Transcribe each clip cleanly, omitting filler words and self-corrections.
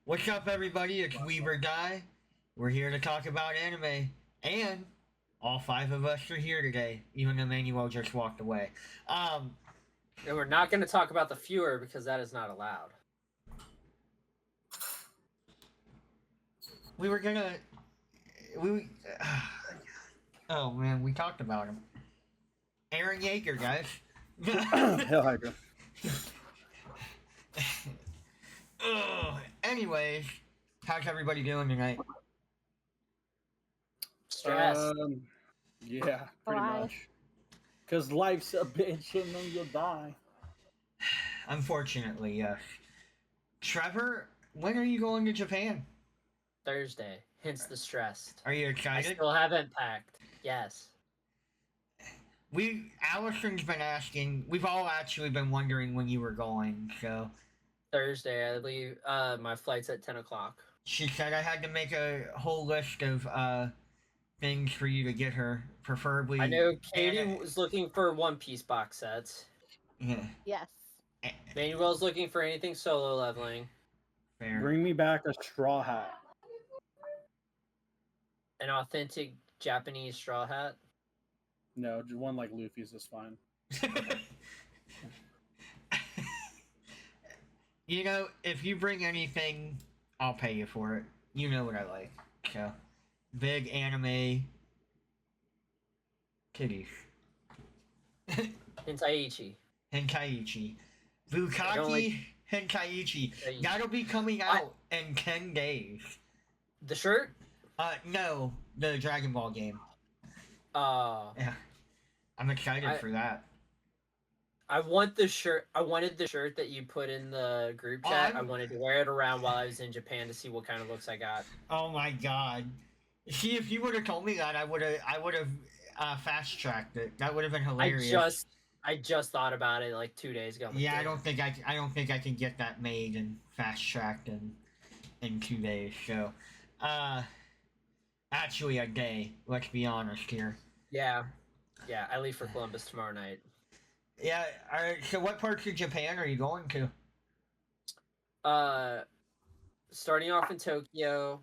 What's up, everybody? It's Weaver Guy. We're here to talk about anime, and all five of us are here today, even though Manuel just walked away. And we're not going to talk about the viewer because that is not allowed. We were gonna, we, oh man, we talked about him. Aaron Yeager, guys. Hell Hydra. Anyways, how's everybody doing tonight? Stress. Yeah, pretty Why? much. Because life's a bitch and then you'll die. Unfortunately, yes. Trevor, when are you going to Japan? Thursday, hence the stressed. Are you I excited? still haven't packed. Yes. Allison's been asking. We've all actually been wondering when you were going. So Thursday, I leave. My flight's at 10 o'clock. she said I had to make a whole list of things for you to get her, preferably. I know Katie was looking for One Piece box sets. Yeah, Yes. Manuel's looking for anything solo leveling. fair. Bring me back a straw hat. An authentic Japanese straw hat. No, just one like Luffy's is fine. You know, if you bring anything, I'll pay you for it. You know what I like. So, big anime titties. Hintaichi. Henkaichi. I don't Bukaki like- Henkaichi. Henkaichi. That'll be coming out in 10 days. The shirt? No, the Dragon Ball game. Yeah. I'm excited for that. I want the shirt. I wanted the shirt that you put in the group Oh, chat. I I'm- wanted to wear it around while I was in Japan to see what kind of looks I got. Oh my god. See, if you would have told me that, I would have fast tracked it. That would have been hilarious. I just thought about it like 2 days ago. I'm like, Yeah, I "Damn." don't think I can get that made and fast tracked in 2 days. So, actually a day. Let's be honest here. Yeah, I leave for Columbus tomorrow night. Yeah. All right. So, what parts of Japan are you going to? Starting off in Tokyo,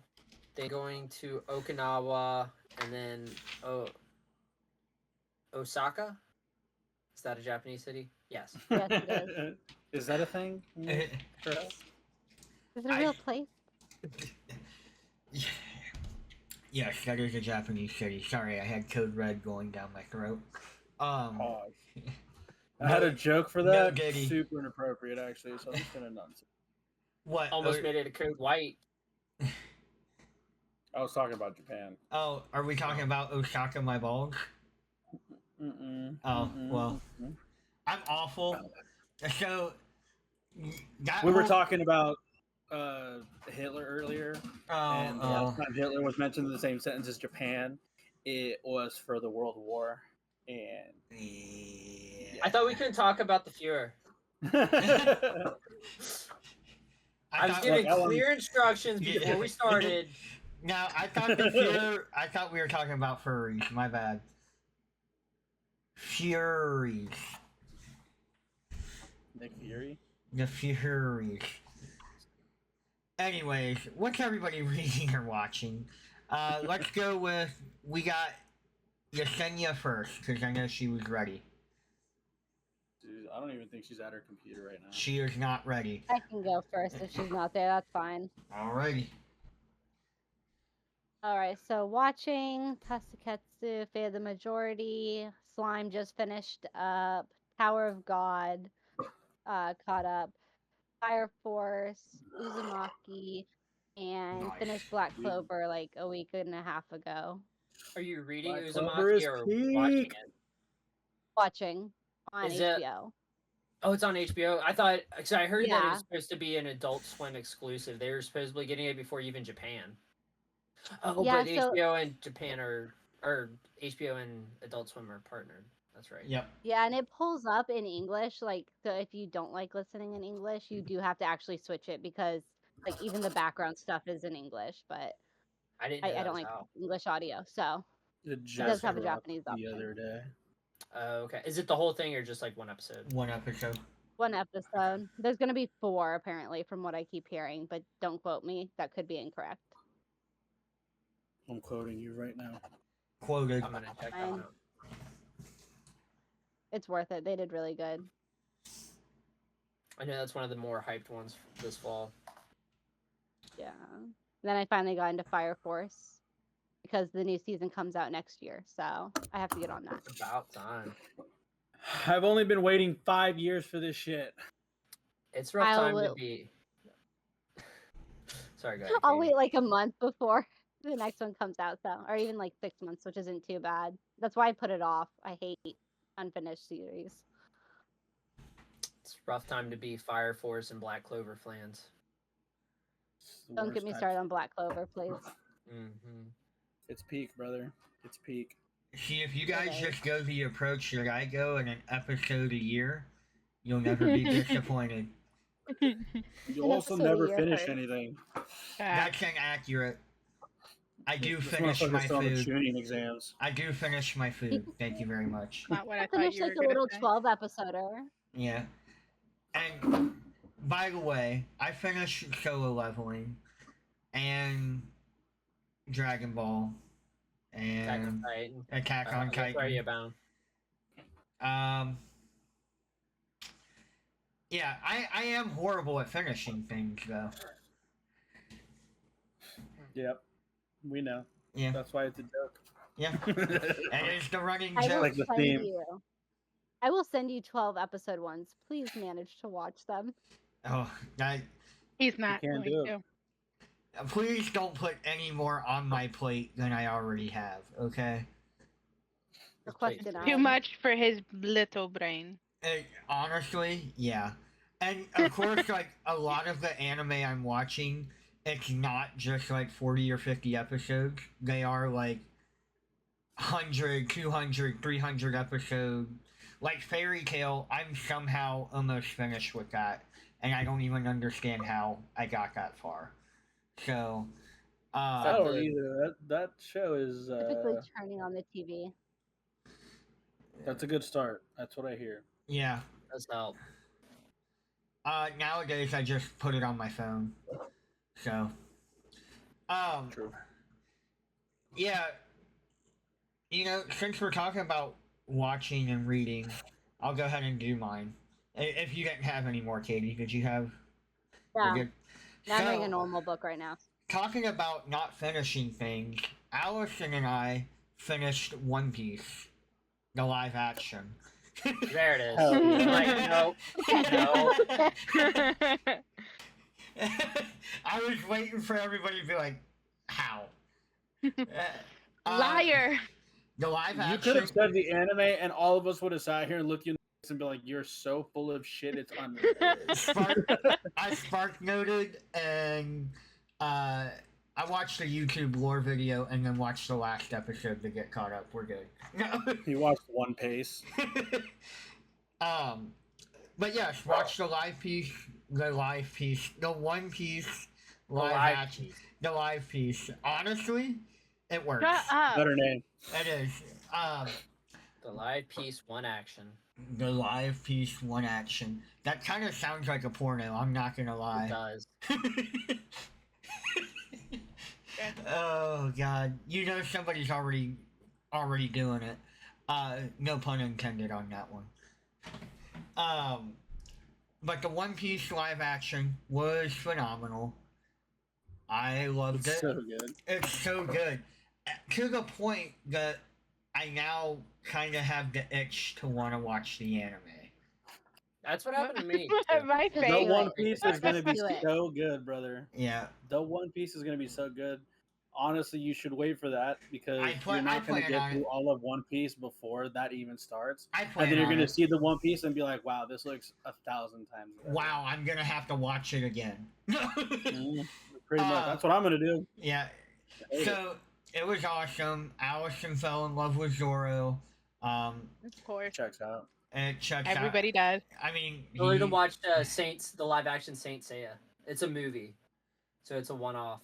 then going to Okinawa, and then Osaka. Is that a Japanese city? Yes. Yes, it is. Is that a thing? For us? Is it a real place? Yes, that is a Japanese city. Sorry, I had code red going down my throat. Pause. I had a joke for no that. diddy. Super inappropriate, actually. So I'm just gonna nonsense. What? Almost made it a code white. I was talking about Japan. Oh, are we talking about Osaka, my balls? Oh, well. I'm awful. So, that We were whole- talking about Hitler earlier, and the Oh, last time Hitler was mentioned in the same sentence as Japan, it was for the World War. And yeah. I thought we couldn't talk about the Fuhrer. I was thought- given Like, clear instructions before we started. No, I thought I thought we were talking about furries. My bad. Furies. Nick Fury. The Furies. Anyways, what's everybody reading or watching? Let's go with, we got Yesenia first, because I know she was ready. Dude, I don't even think she's at her computer right now. She is not ready. I can go first if she's not there. That's fine. Alrighty. All right. So watching Tasuketsu, Fate of the Majority, Slime just finished up, Tower of God, caught up, Fire Force, Uzumaki, and Nice. finished Black Clover like a week and a half ago. Are you reading Black Clover is Uzumaki or watching peak. it? Watching on Is it- HBO. Oh, it's on HBO. I thought, because I heard that it Yeah. was supposed to be an Adult Swim exclusive. They were supposedly getting it before even Japan. Oh, Yeah, but so- HBO and Japan or HBO and Adult Swim are partnered. That's right. Yep. Yeah, and it pulls up in English. Like, so if you don't like listening in English, you do have to actually switch it because, like, even the background stuff is in English. But I didn't know I that don't was like how. English audio, so It does have a dropped Japanese the option. other day. Okay. Is it the whole thing or just like one episode? One episode. One episode. There's gonna be 4 apparently, from what I keep hearing, but don't quote me. That could be incorrect. I'm quoting you right now. Quoted. I'm gonna check that Fine. one out. It's worth it. They did really good. I know that's one of the more hyped ones this fall. Yeah. Then I finally got into Fire Force because the new season comes out next year, so I have to get on that. It's about time. I've only been waiting 5 years for this shit. It's rough I'll time to will- be. Sorry, guys. I'll wait like a month before the next one comes out, so or even like 6 months, which isn't too bad. That's why I put it off. I hate unfinished series. It's a rough time to be Fire Force and Black Clover fans. It's the Don't get worst me time. started on Black Clover, please. Mm-hmm. It's peak, brother. It's peak. See, if you guys Okay. just go the approach that I go in an episode a year, you'll never be disappointed. You An also episode a never year finish hurts. anything. That's inaccurate. I do This finish my motherfucker's still on the food. tuning exams. I do finish my food. Thank you very much. Not what I I thought finished you were like a gonna little say. 12 episoder. Yeah. And by the way, I finished Solo Leveling and Dragon Ball Attack on and Titan. Attack on Where are you Titan. bound? Yeah, I am horrible at finishing things though. Yep. We know. Yeah, That's why it's a joke. yeah. And it's the running I will joke. Like the send theme. you. I will send you 12 episode ones. Please manage to watch them. Oh, He's not can't going do to. please don't put any more on my plate than I already have, okay? Request Too denied. Too much for his little brain. Honestly, yeah. And of course, like, a lot of the anime I'm watching, it's not just like 40 or 50 episodes. They are like 100, 200, 300 episodes. Like Fairy Tail, I'm somehow almost finished with that. And I don't even understand how I got that far. So, I Fuck don't the- either. That show is Typically turning on the TV. that's a good start. That's what I hear. yeah. Does help. Nowadays I just put it on my phone. So, True. yeah, you know, since we're talking about watching and reading, I'll go ahead and do mine. If you didn't have any more, Katie, did you have? We're Yeah. good? Now I'm reading a So, normal book right now. talking about not finishing things, Allison and I finished One Piece, the live action. There it is. Hell yeah. Like, no. I was waiting for everybody to be like, how? Liar. The live You could have action. said the anime, and all of us would have sat here and looked you in the face and be like, "You're so full of shit. It's unreal." I spark noted and I watched a YouTube lore video and then watched the last episode to get caught up. We're good. No. You watched One Piece. But yes, watch the live piece, the One Piece live Live action, piece. the live piece. Honestly, it works. Shut up. Better name. It is. The live piece, one action. The live piece, one action. That kind of sounds like a porno. I'm not gonna It lie. does. Oh god, you know somebody's already doing it. No pun intended on that one. But the One Piece live action was phenomenal. I loved It's it. so good. It's so good. To the point that I now kind of have the itch to want to watch the anime. That's what happened to me. too. My The The face. do One it. Piece is gonna be Do it. so good, brother. Yeah, The One Piece is gonna be so good. Honestly, you should wait for that because I you're not gonna plan get on through it. all of One Piece before that even starts. I plan And then you're on gonna it. see the One Piece and be like, "Wow, this looks 1,000 times better." Wow, I'm gonna have to watch it again. Mhm. Pretty much. Uh, That's what I'm gonna do. Yeah, I hate it. so it was awesome. Allison fell in love with Zoro. Of course. Checks out. It checks out. Everybody does. I mean, We're he- gonna watch the live action Saint Seiya. It's a movie, so it's a one-off.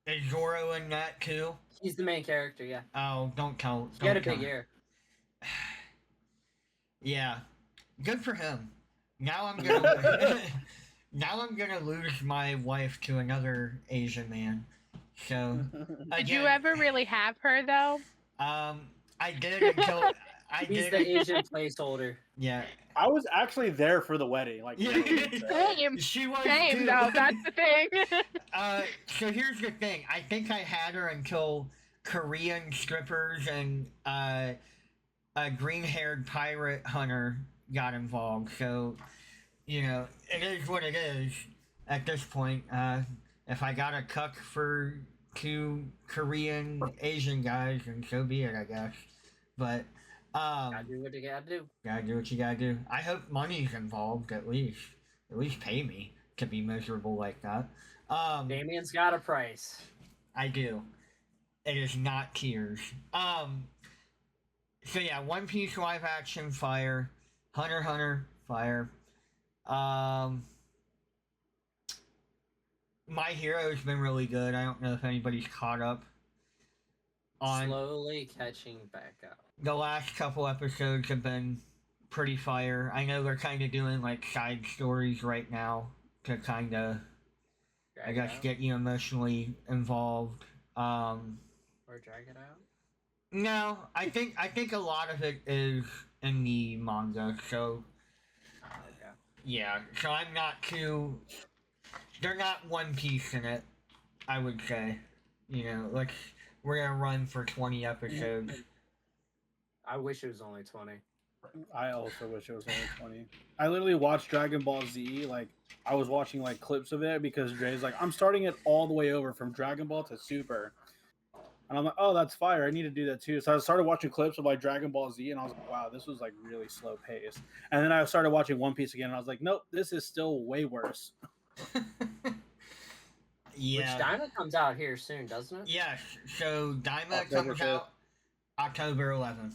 is Zoro in that too? He's the main character. Yeah, Oh, don't tell. he had a don't big tell. ear. Yeah, good for him. Now I'm gonna now I'm gonna lose my wife to another Asian man. So Did you again, ever really have her though? I did until I He's did. the Asian placeholder. Yeah. I was actually there for the wedding. Like, literally, so- Same. She was Same too. though. That's the thing. So here's the thing. I think I had her until Korean strippers and a green-haired pirate hunter got involved. So, it is what it is at this point. If I got a cuck for two Korean Asian guys, then so be it, I guess. But Gotta do what you gotta do. gotta do what you gotta do. I hope money's involved at least. At least pay me to be miserable like that. Damien's got a price. I do. It is not tears. So yeah, One Piece live action fire. Hunter x Hunter fire. My Hero's been really good. I don't know if anybody's caught up on. Slowly catching back up. The last couple episodes have been pretty fire. I know they're kind of doing like side stories right now to kind of, I Drag it guess, out? get you emotionally involved. Or drag it out. No, I think a lot of it is in the manga. So Okay. yeah, so I'm not too. They're not One Piece in it, I would say. We're gonna run for 20 episodes. I wish it was only 20. I also wish it was only 20. I literally watched Dragon Ball Z. Like, I was watching like clips of it because Dre's like, I'm starting it all the way over from Dragon Ball to Super. And I'm like, oh, that's fire. I need to do that too. So I started watching clips of like Dragon Ball Z, and I was like, wow, this was like really slow paced. And then I started watching One Piece again, and I was like, nope, this is still way worse. Yeah. Which Dyna comes out here soon, doesn't it? Yes. So Daima October comes 5th. out October 11th.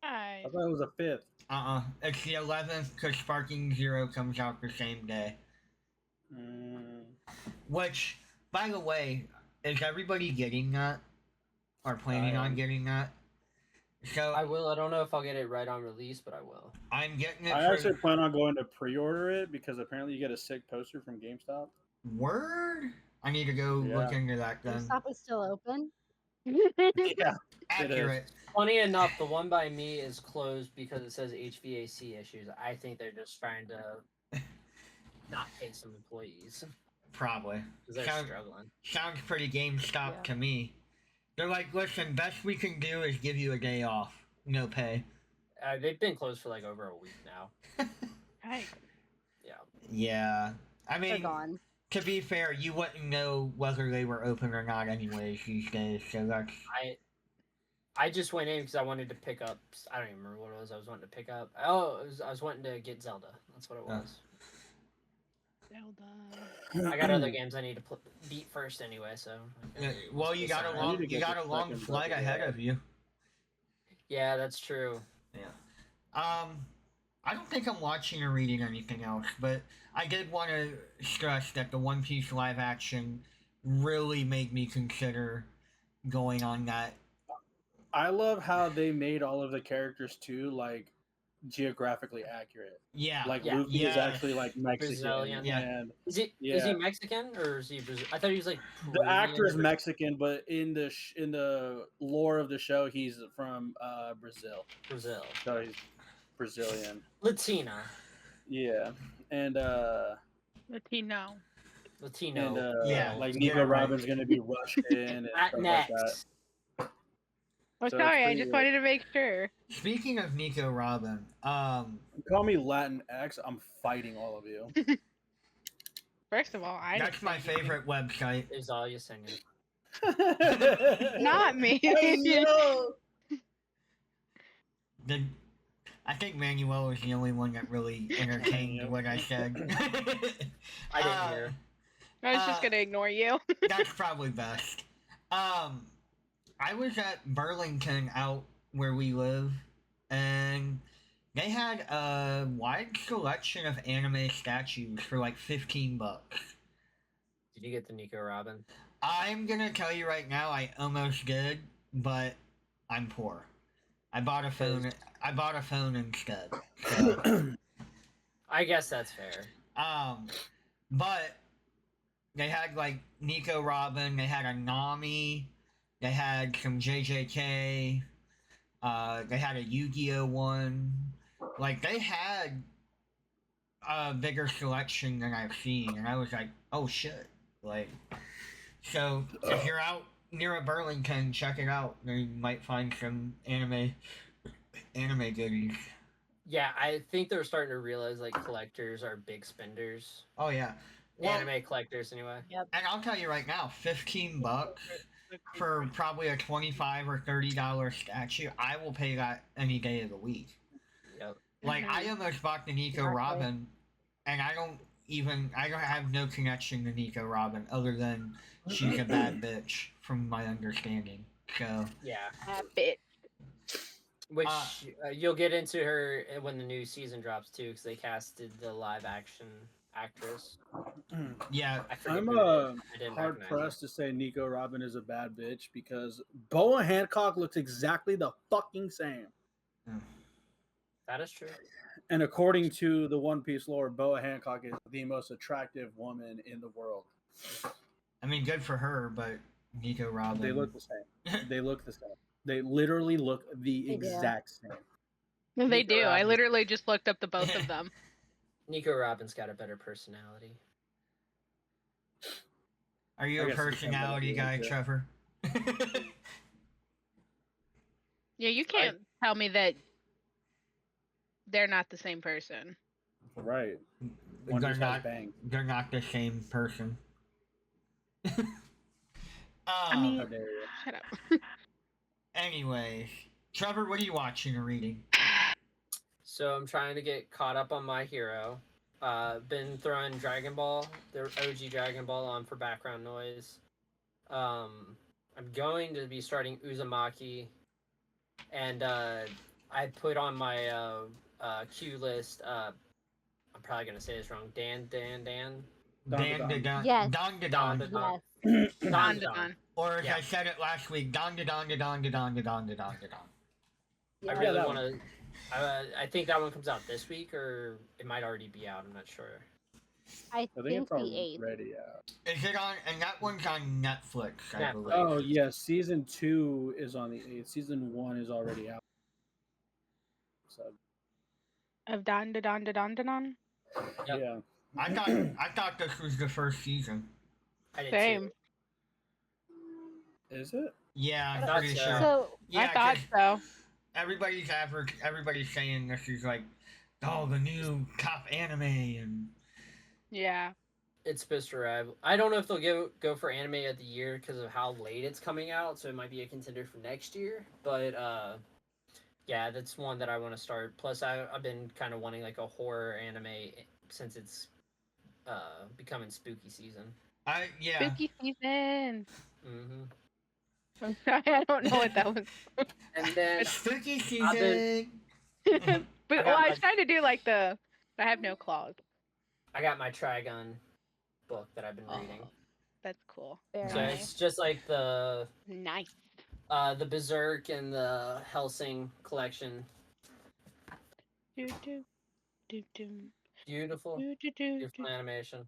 I Nice. thought it was a 5th. It's the 11th because Sparking Zero comes out the same day. Which, by the way, is everybody getting that? Or planning on getting that? So I will. I don't know if I'll get it right on release, but I will. I'm getting it I for actually plan on going to pre-order it because apparently you get a sick poster from GameStop. Word. I need to go look Yeah. into that then. GameStop is still open. Yeah. Accurate. Funny enough, the one by me is closed because it says HVAC issues. I think they're just trying to not pay some employees Probably. because they're Sounds- struggling. Sounds pretty GameStop Yeah. to me. They're like, listen, best we can do is give you a day off. No pay. They've been closed for like over a week now. Nice. Yeah. Yeah. I They're mean, gone. to be fair, you wouldn't know whether they were open or not anyways these days, so that's... I just went in because I wanted to pick up. I don't even remember what it was. I was wanting to pick up. Oh, I was wanting to get Zelda. That's what it Oh. was. Zelda. I got other games I need to beat first anyway. So. Well, you got a Sorry. long, need to you get got a the long second flight Zelda ahead game. of you. Yeah, that's true. I don't think I'm watching or reading anything else, but I did want to stress that the One Piece live action really made me consider going on that. I love how they made all of the characters too, like geographically accurate. Yeah, Like Yeah. Luffy is Yeah. actually like Mexican. Brazilian. Yeah. And Is he Yeah. Mexican or is he Brazil? I thought he was like the actor is Peruvian or- Mexican, but in the lore of the show, he's from Brazil. Brazil. So he's Brazilian. Latina. Yeah, and Latino. Latino. Yeah, like you Nico get it right. Robin's gonna be Russian and At stuff next. like that. Oh, So it's sorry. I pretty just good. wanted to make sure. Speaking of Nico Robin, Call me Latin X. I'm fighting all of you. First of all, I that's didn't my say anything. favorite website. Is all you singing. Not me. Hey, yo! I think Manuel was the only one that really entertained what I said. I didn't hear. I was just gonna ignore you. That's probably best. I was at Burlington out where we live, and they had a wide selection of anime statues for like $15. Did you get the Nico Robin? I'm gonna tell you right now, I almost did, but I'm poor. I bought a phone. I bought a phone instead. So, I guess that's fair. But they had like Nico Robin, they had a Nami, they had some JJK, they had a Yu-Gi-Oh one. Like they had a bigger selection than I've seen, and I was like, oh shit. Like, so if you're out near a Burlington, check it out. You might find some anime goodies. Yeah, I think they're starting to realize like collectors are big spenders. Oh yeah. Well, Anime collectors, anyway. Yep. and I'll tell you right now, $15 for probably a $25 or $30 statue, I will pay that any day of the week. Yep. Like I almost bought the Nico Exactly. Robin, and I don't have no connection to Nico Robin other than she's a bad bitch, from my understanding. So Yeah. That bit. Which you'll get into her when the new season drops too, because they casted the live action actress. yeah, I forget I'm who it is. I didn't hard recognize pressed to say Nico Robin is a bad bitch because Boa Hancock looks exactly the fucking same. her. That is true. And according to the One Piece lore, Boa Hancock is the most attractive woman in the world. I mean, good for her, but Nico Robin. They look the same. They look the same. They literally look the They do. exact same. They Nico do. I Robin's- literally just looked up the both of them. Nico Robin's got a better personality. Are you I a guess it depends on personality the guy, age, yeah. Trevor? Yeah, you can't tell me that they're not the same person. Right. One They're just not. has bangs. They're not the same person. I mean, How dare you? shut up. Anyways, Trevor, what are you watching or reading? So I'm trying to get caught up on My Hero. Been throwing Dragon Ball, the OG Dragon Ball, on for background noise. I'm going to be starting Uzumaki, and I put on my queue list. I'm probably gonna say this wrong. Dan. Dan Don. de Don. Yes. Don de Don Don. de Don. Yes. Don to Don. Or as Yeah. I said it last week, Don de Don de Don de Don de Don de Don de Don. I Yeah. really that want to. I think that one comes out this week, or it might already be out. I'm not sure. I I think think it's the 8th. already out. Is it on? And that one's on Netflix, I Netflix. believe. Oh yeah, season 2 is on the 8th. Season 1 is already out. So Of Don to Don to Don to Don. Yep. yeah. I thought this was the first season. I did Same. too. Is it? Yeah, I I'm thought pretty so. sure. So Yeah, I thought 'cause so. everybody's saying this is like, oh, the new top anime, and Yeah. It's supposed to arrive. I don't know if they'll go for anime of the year because of how late it's coming out, so it might be a contender for next year. But yeah, that's one that I want to start. Plus, I've been kind of wanting like a horror anime since it's becoming spooky season. yeah. Spooky season. Mm-hmm. I'm sorry, I don't know what that was. And then It's spooky I've season. been- But I got well, I my- was trying to do like the. I have no claws. I got my Trigun book that I've been reading. That's cool. very So Nice. it's just like the Nice. Berserk and the Helsing collection. Do do do do Beautiful. do do do. Beautiful animation.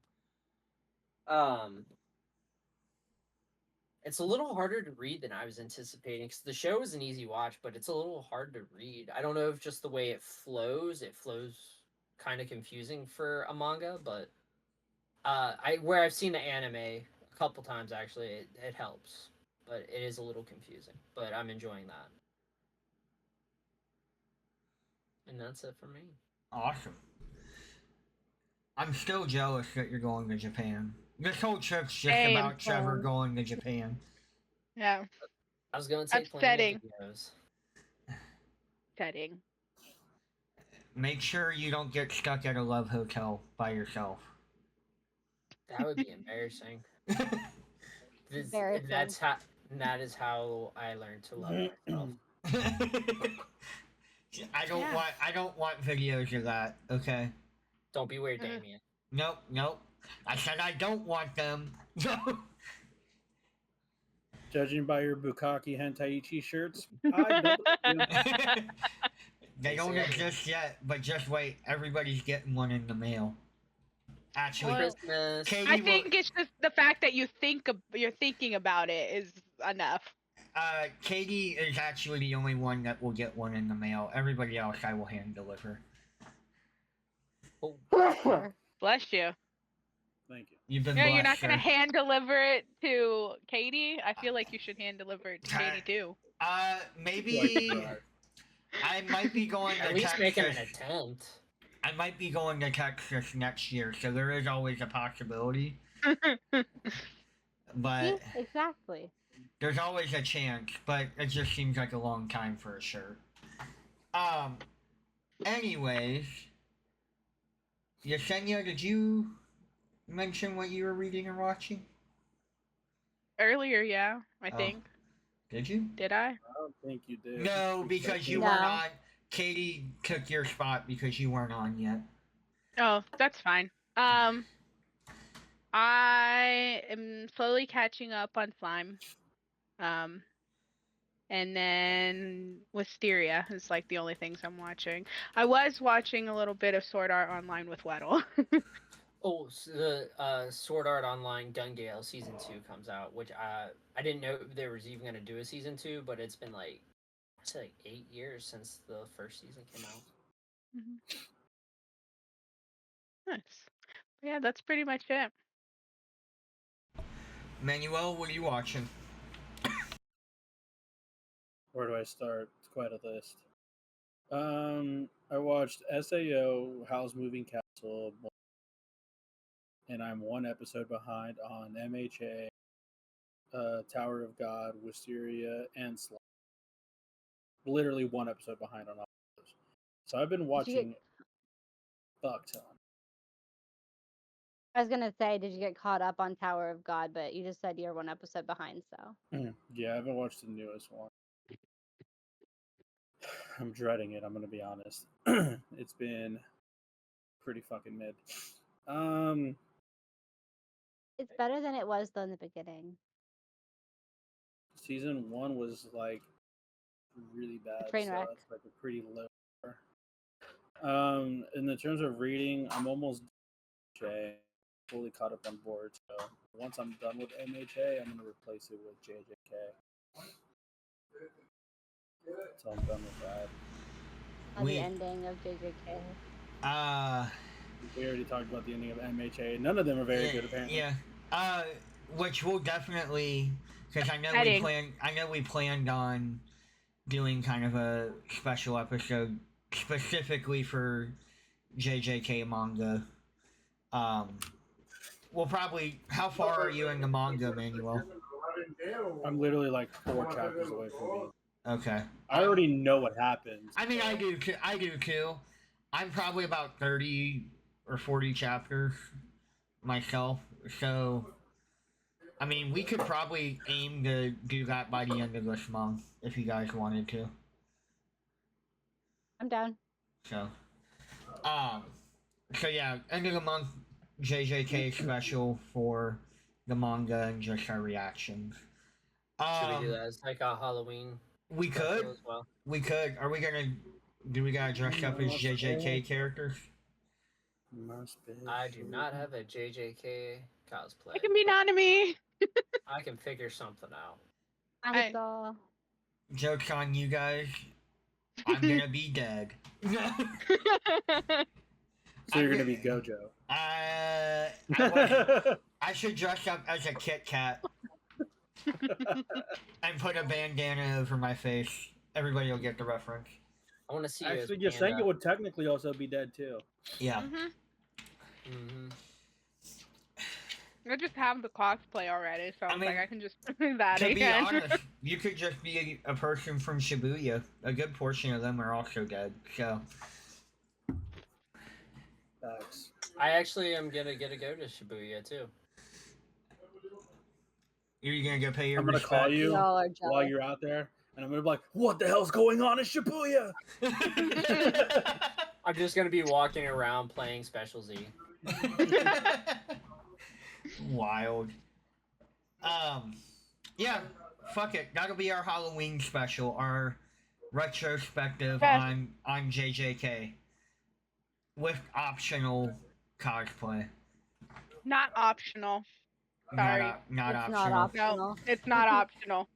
It's a little harder to read than I was anticipating because the show is an easy watch, but it's a little hard to read. I don't know if just the way it flows kind of confusing for a manga, but where I've seen the anime a couple times actually, it helps, but it is a little confusing. But I'm enjoying that, and that's it for me. Awesome. I'm still jealous that you're going to Japan. This whole trip's just Same. about Trevor going to Japan. Yeah. I was gonna take Upsetting. plenty of videos. Setting. Make sure you don't get stuck at a love hotel by yourself. That would be embarrassing. Embarrassing. That is how I learned to love myself. I Yeah. don't want videos of that, okay? Don't be weird, Mhm. Damien. Nope. I said I don't want them. Judging by your Bukaki Hentaiichi shirts, I don't. They don't Yeah. exist yet, but just wait. Everybody's getting one in the mail. Actually, Well, Christmas. Katie I will. think it's just the fact that you're thinking about it is enough. Katie is actually the only one that will get one in the mail. Everybody else, I will hand deliver. Oh, Sure. Bless you. Thank you. You've been Yeah, blessed, you're not gonna sir. hand deliver it to Katie. I feel like you should hand deliver it to Katie too. Maybe I might be going at to least making an Texas. attempt. I might be going to Texas next year, so there is always a possibility. But See? Exactly. there's always a chance. But it just seems like a long time for a shirt. Anyways, Yesenia, did you mention what you were reading or watching? Earlier, yeah, I Oh. think. Did you? Did I? I don't think you did. No, because you No. weren't on. Katie took your spot because you weren't on yet. Oh, that's fine. I am slowly catching up on Slime. And then Wisteria is like the only things I'm watching. I was watching a little bit of Sword Art Online with Weddle. Oh, so the Sword Art Online Gun Gale season 2 comes out, which I didn't know there was even gonna do a season 2, but it's been like I'd say like 8 years since the first season came out. Nice. Yeah, that's pretty much it. Manuel, what are you watching? Where do I start? It's quite a list. I watched SAO Howl's Moving Castle, and I'm one episode behind on MHA, Tower of God, Wisteria, and Slime. Literally one episode behind on all of those. So I've been Did you watching get, fuck ton. I was gonna say, did you get caught up on Tower of God? But you just said you're one episode behind, so. Yeah, I haven't watched the newest one. I'm dreading it. I'm gonna be honest. It's been pretty fucking mid. It's better than it was though in the beginning. Season 1 was like really bad, train so wreck. it's like a pretty low. In the terms of reading, I'm almost fully caught up on board. So once I'm done with MHA, I'm gonna replace it with JJK. So I'm done with that. On We- the ending of JJK. We already talked about the ending of MHA. None of them are very good, apparently. Yeah. Which we'll definitely, because I know Heading. we planned on doing kind of a special episode specifically for JJK manga. We'll probably. How far are you in the manga, Manuel? I'm literally like 4 chapters away from being. Okay. I already know what happens. I mean, I do too. I'm probably about 30 or 40 chapters myself. So, I mean, we could probably aim to do that by the end of this month if you guys wanted to. I'm down. So, so yeah, end of the month, JJK special for the manga and just our reactions. Should we do that as like a Halloween? We special could. as well. We could. Are we gonna? Do we gotta dress up as JJK characters? I do not have a JJK cosplay. It can be Nanami. I can figure something out. I saw. Joke's on you guys. I'm gonna be dead. So you're gonna be Gojo. I should dress up as a Kit Kat and put a bandana over my face. Everybody will get the reference. I want to see you as Actually, Panda. Yasenga would technically also be dead too. Yeah. Mhm. I just have the cosplay already, so I mean, like I can just do that To be again. honest, you could just be a person from Shibuya. A good portion of them are also dead. So. Facts. I actually am gonna get a go to Shibuya too. You're gonna go pay your I'm gonna respect? call you Y'all are while jealous. you're out there, and I'm gonna be like, "What the hell's going on in Shibuya?" I'm just gonna be walking around playing Special Z. Wild. Yeah, fuck it. That'll be our Halloween special. Our retrospective Yes. on JJK with optional cosplay. Not optional. Sorry. Not It's not optional. optional. No, it's not optional.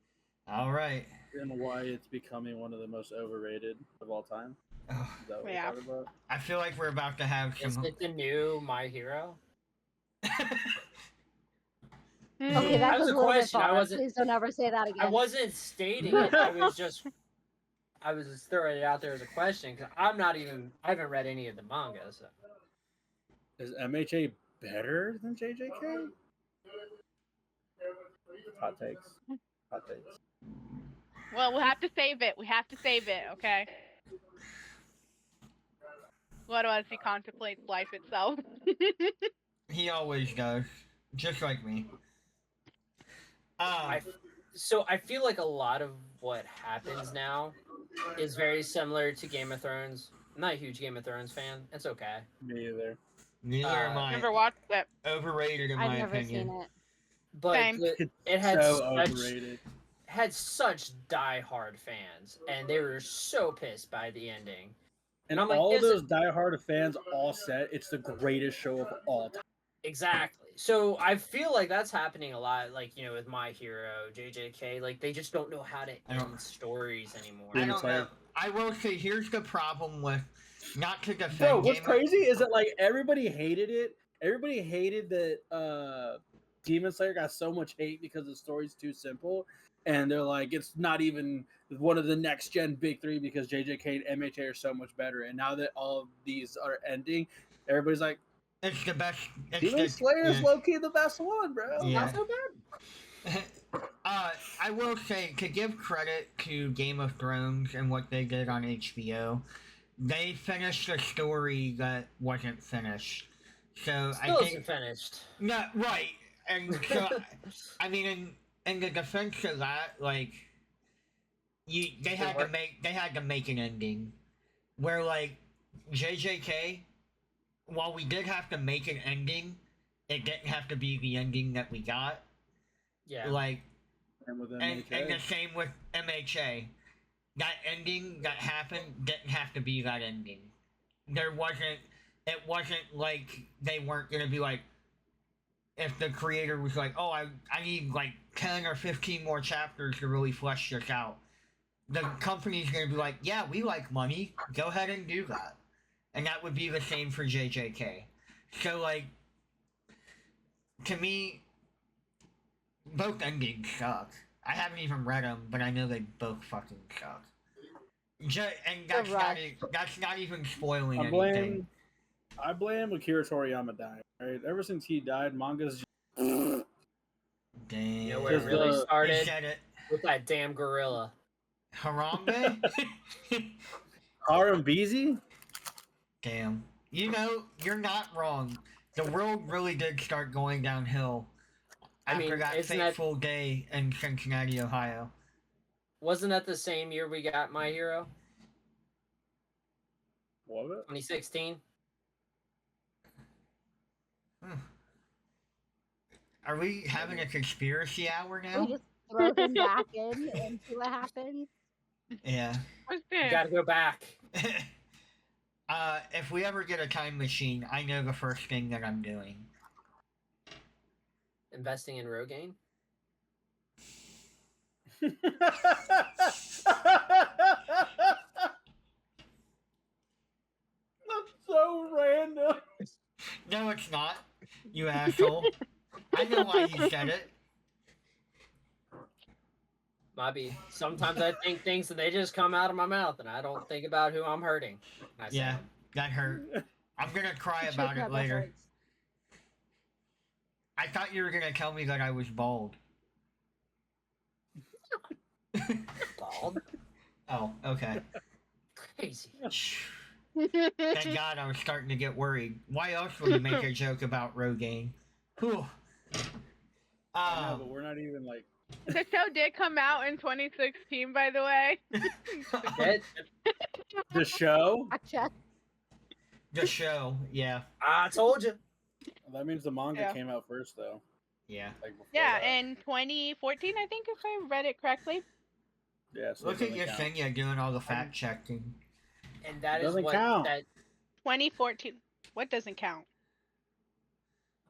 All right. And why it's becoming one of the most overrated of all time. Ugh. Is that what Yeah. we're talking about? I feel like we're about to have Is some. it the new My Hero? Okay, Mm, that was goes a a little bit question. I far. wasn't- Please don't ever say that again. I wasn't stating it. I was just throwing it out there as a question because I haven't read any of the manga. So Is MHA better than JJK? Hot takes. Hot takes. well, we'll have to save it. We have to save it, okay? What as he contemplates life itself. He always does, just like me. so I feel like a lot of what happens now is very similar to Game of Thrones. I'm not a huge Game of Thrones fan. It's okay. Me either. Neither am I. Never watched it. Overrated in I've my never opinion. seen it. But Same. it had so such overrated. had such diehard fans, and they were so pissed by the ending. And I'm like, all of is it- those diehard fans all said it's the greatest show of all time. Exactly. So I feel like that's happening a lot, like, you know, with My Hero, JJK. Like, they just don't know how to I don't- end stories anymore. I Demon don't Slayer. know. I will say here's the problem with not to defend. Bro, what's Game crazy is that like everybody hated it. Everybody hated that Demon Slayer got so much hate because the story's too simple. And they're like, it's not even one of the next gen big three because JJK and MHA are so much better. And now that all of these are ending, everybody's like, It's the best. It's Demon the, Slayer is yeah. low key the best one, bro. Yeah. Not so bad. I will say to give credit to Game of Thrones and what they did on HBO, they finished the story that wasn't finished. So Still I isn't think finished. no right, and so I mean in the defense of that, like they had to make an ending where like JJK, while we did have to make an ending, it didn't have to be the ending that we got. Yeah. Like. And with And MHA. the same with MHA. That ending that happened didn't have to be that ending. It wasn't like they weren't gonna be like, if the creator was like, oh, I need like 10 or 15 more chapters to really flesh this out. The company's gonna be like, yeah, we like money, go ahead and do that. And that would be the same for JJK. So like, to me, both endings suck. I haven't even read them, but I know they both fucking suck. And that's not even spoiling anything. I blame Akira Toriyama dying. Right, ever since he died, manga's. Damn. You know where it Because really the- He started? said it. With that damn gorilla. Harambe? Harambe? Damn. You know, you're not wrong. The world really did start going downhill I after mean, that isn't that- fateful day in Cincinnati, Ohio. Wasn't that the same year we got My Hero? What? 2016? Are we having a conspiracy hour We now? just throw him back in and see what happens. Yeah. What's You this? gotta go back. If we ever get a time machine, I know the first thing that I'm doing. Investing in Rogaine? That's so random. No, it's not. You asshole. I know why you said it. Maybe. Sometimes I think things and they just come out of my mouth and I don't think about who I'm hurting. I say Yeah, them. that hurt. I'm gonna cry Shake about my it later. butt. I thought you were gonna tell me that I was bald. Bald. Oh, okay. Crazy. Thank God I was starting to get worried. Why else would you make a joke about Rogaine? Whew. I know, but we're not even like. The show did come out in 2016, by the way. Dead? The show? Gotcha. The show, yeah. I told you. That means the manga Yeah. came out first, though. Yeah. Like before Yeah, that. in 2014, I think, if I read it correctly. Yeah, so Look it at doesn't count. Yesenia doing all the fact checking. And that is Doesn't what count. that 2014. What doesn't count?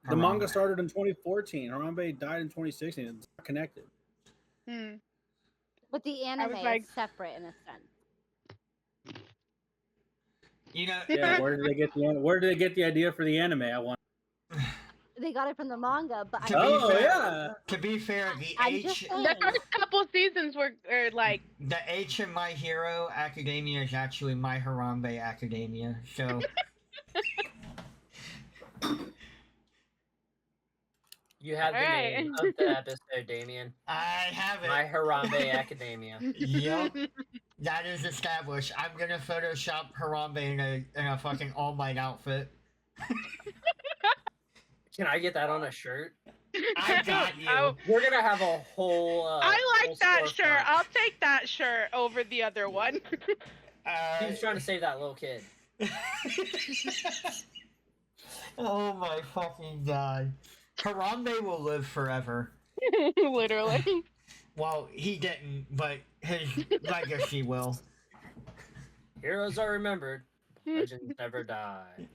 The manga Harambe. started in 2014. Harambe died in 2016. It's not connected. Hmm. But the I anime was like, is separate in a sense. You know, Yeah, where did they get the idea for the anime? I want. They got it from the manga, but To I be Oh fair- yeah. to be fair, the I'm just H, saying. the first couple seasons were like, the H in My Hero Academia is actually My Harambe Academia. So you have the name Alright. of the episode, Damien. I have My it. Harambe Academia. Yup. That is established. I'm gonna Photoshop Harambe in a fucking All Might outfit. Can I get that on a shirt? I got you. Oh, We're gonna have a whole. I whole like that shirt. storefront. I'll take that shirt over the other one. He was trying to save that little kid. Oh my fucking god. Harambe will live forever. Literally. Well, he didn't, but his legacy will. Heroes are remembered. Legends never die.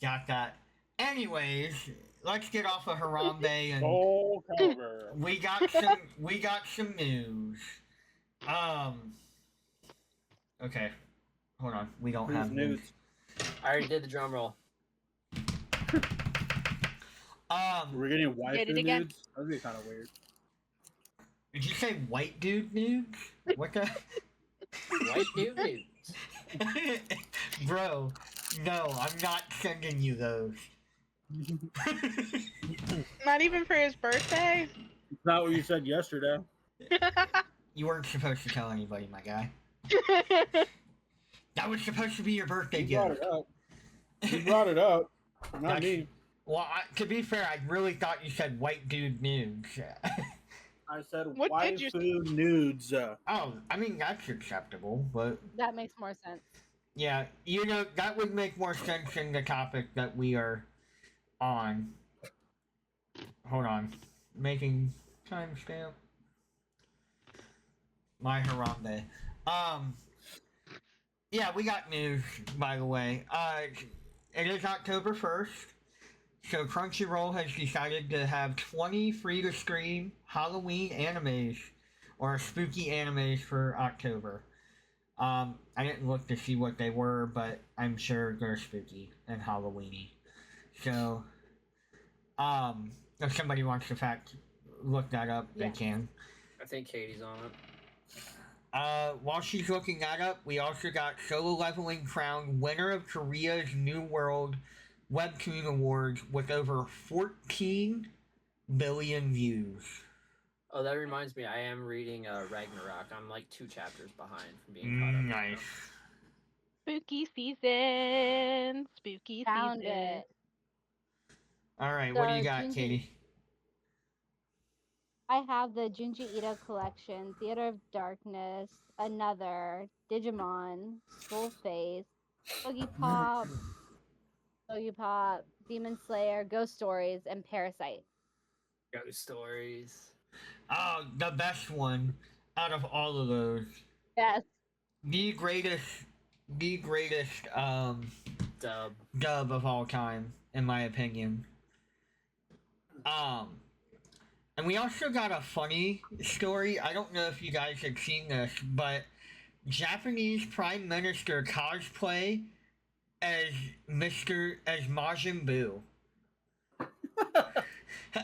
Got that. Anyways, let's get off of Harambe and Soul cover. we got some news. Okay. Hold on. We don't have news. Nudes. I already did the drum roll. We're getting waifu Get it again. nudes. That'd be kind of weird. Did you say white dude nudes? What the White dudes. Bro, no, I'm not sending you those. Not even for his birthday. It's not what you said yesterday. You weren't supposed to tell anybody, my guy. That was supposed to be your birthday You brought gift. it up. You brought it up. Not That's- me. Well, to be fair, I really thought you said white dude nudes. I said What did you waifu nudes. Oh, I mean, that's acceptable, but That makes more sense. yeah, you know, that would make more sense in the topic that we are on. Hold on. Making timestamp. My Harambe. Yeah, we got news, by the way. It is October 1st, so Crunchyroll has decided to have 20 free-to-stream Halloween animes, or spooky animes for October. I didn't look to see what they were, but I'm sure they're spooky and Halloweeny. So, if somebody wants to look that up, Yeah. they can. I think Katie's on it. While she's looking that up, we also got Solo Leveling crowned winner of Korea's New World Webtoon Awards with over 14 billion views. Oh, that reminds me. I am reading Ragnarok. I'm like 2 chapters behind from being caught up. Nice. Spooky season. Spooky Found season. it. Alright, what do you So, got, Junji- Katie? I have the Junji Ito collection, Theater of Darkness, Another, Digimon, Skullface, Boogie Pop, Demon Slayer, Ghost Stories, and Parasite. Ghost stories. Oh, the best one out of all of those. Yes. The greatest Dub. dub of all time, in my opinion. And we also got a funny story. I don't know if you guys have seen this, but Japanese Prime Minister cosplay as Majin Buu.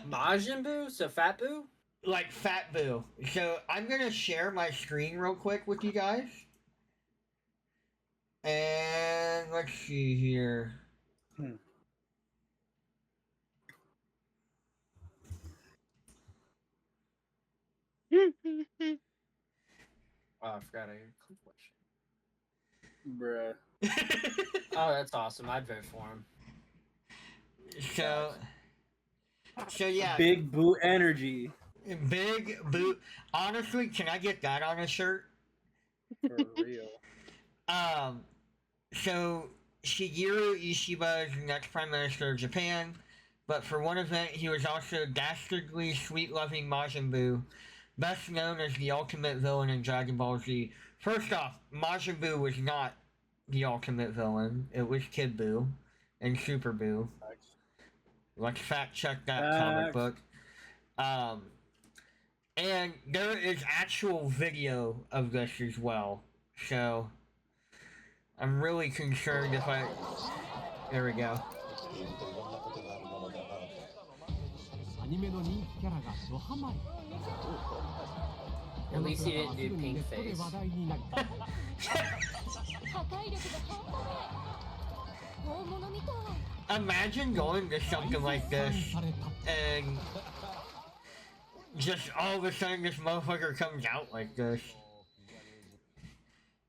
Majin Buu? So Fat Buu? Like Fat Boo. So I'm gonna share my screen real quick with you guys. And let's see here. Oh, I forgot I clicked Bruh. Oh, that's awesome. I'd vote for him. So yeah, Big Boo energy. big boot. Honestly, can I get that on a shirt? For real. So Shigeru Ishiba is the next Prime Minister of Japan, but for one event he was also dastardly sweet-loving Majin Buu, best known as the ultimate villain in Dragon Ball Z. First off, Majin Buu was not the ultimate villain. It was Kid Buu and Super Buu. Let's fact check that comic Facts. book. And there is actual video of this as well. So I'm really concerned if I. There we go. At least he didn't do pink face. Imagine going to something like this and just all of a sudden this motherfucker comes out like this.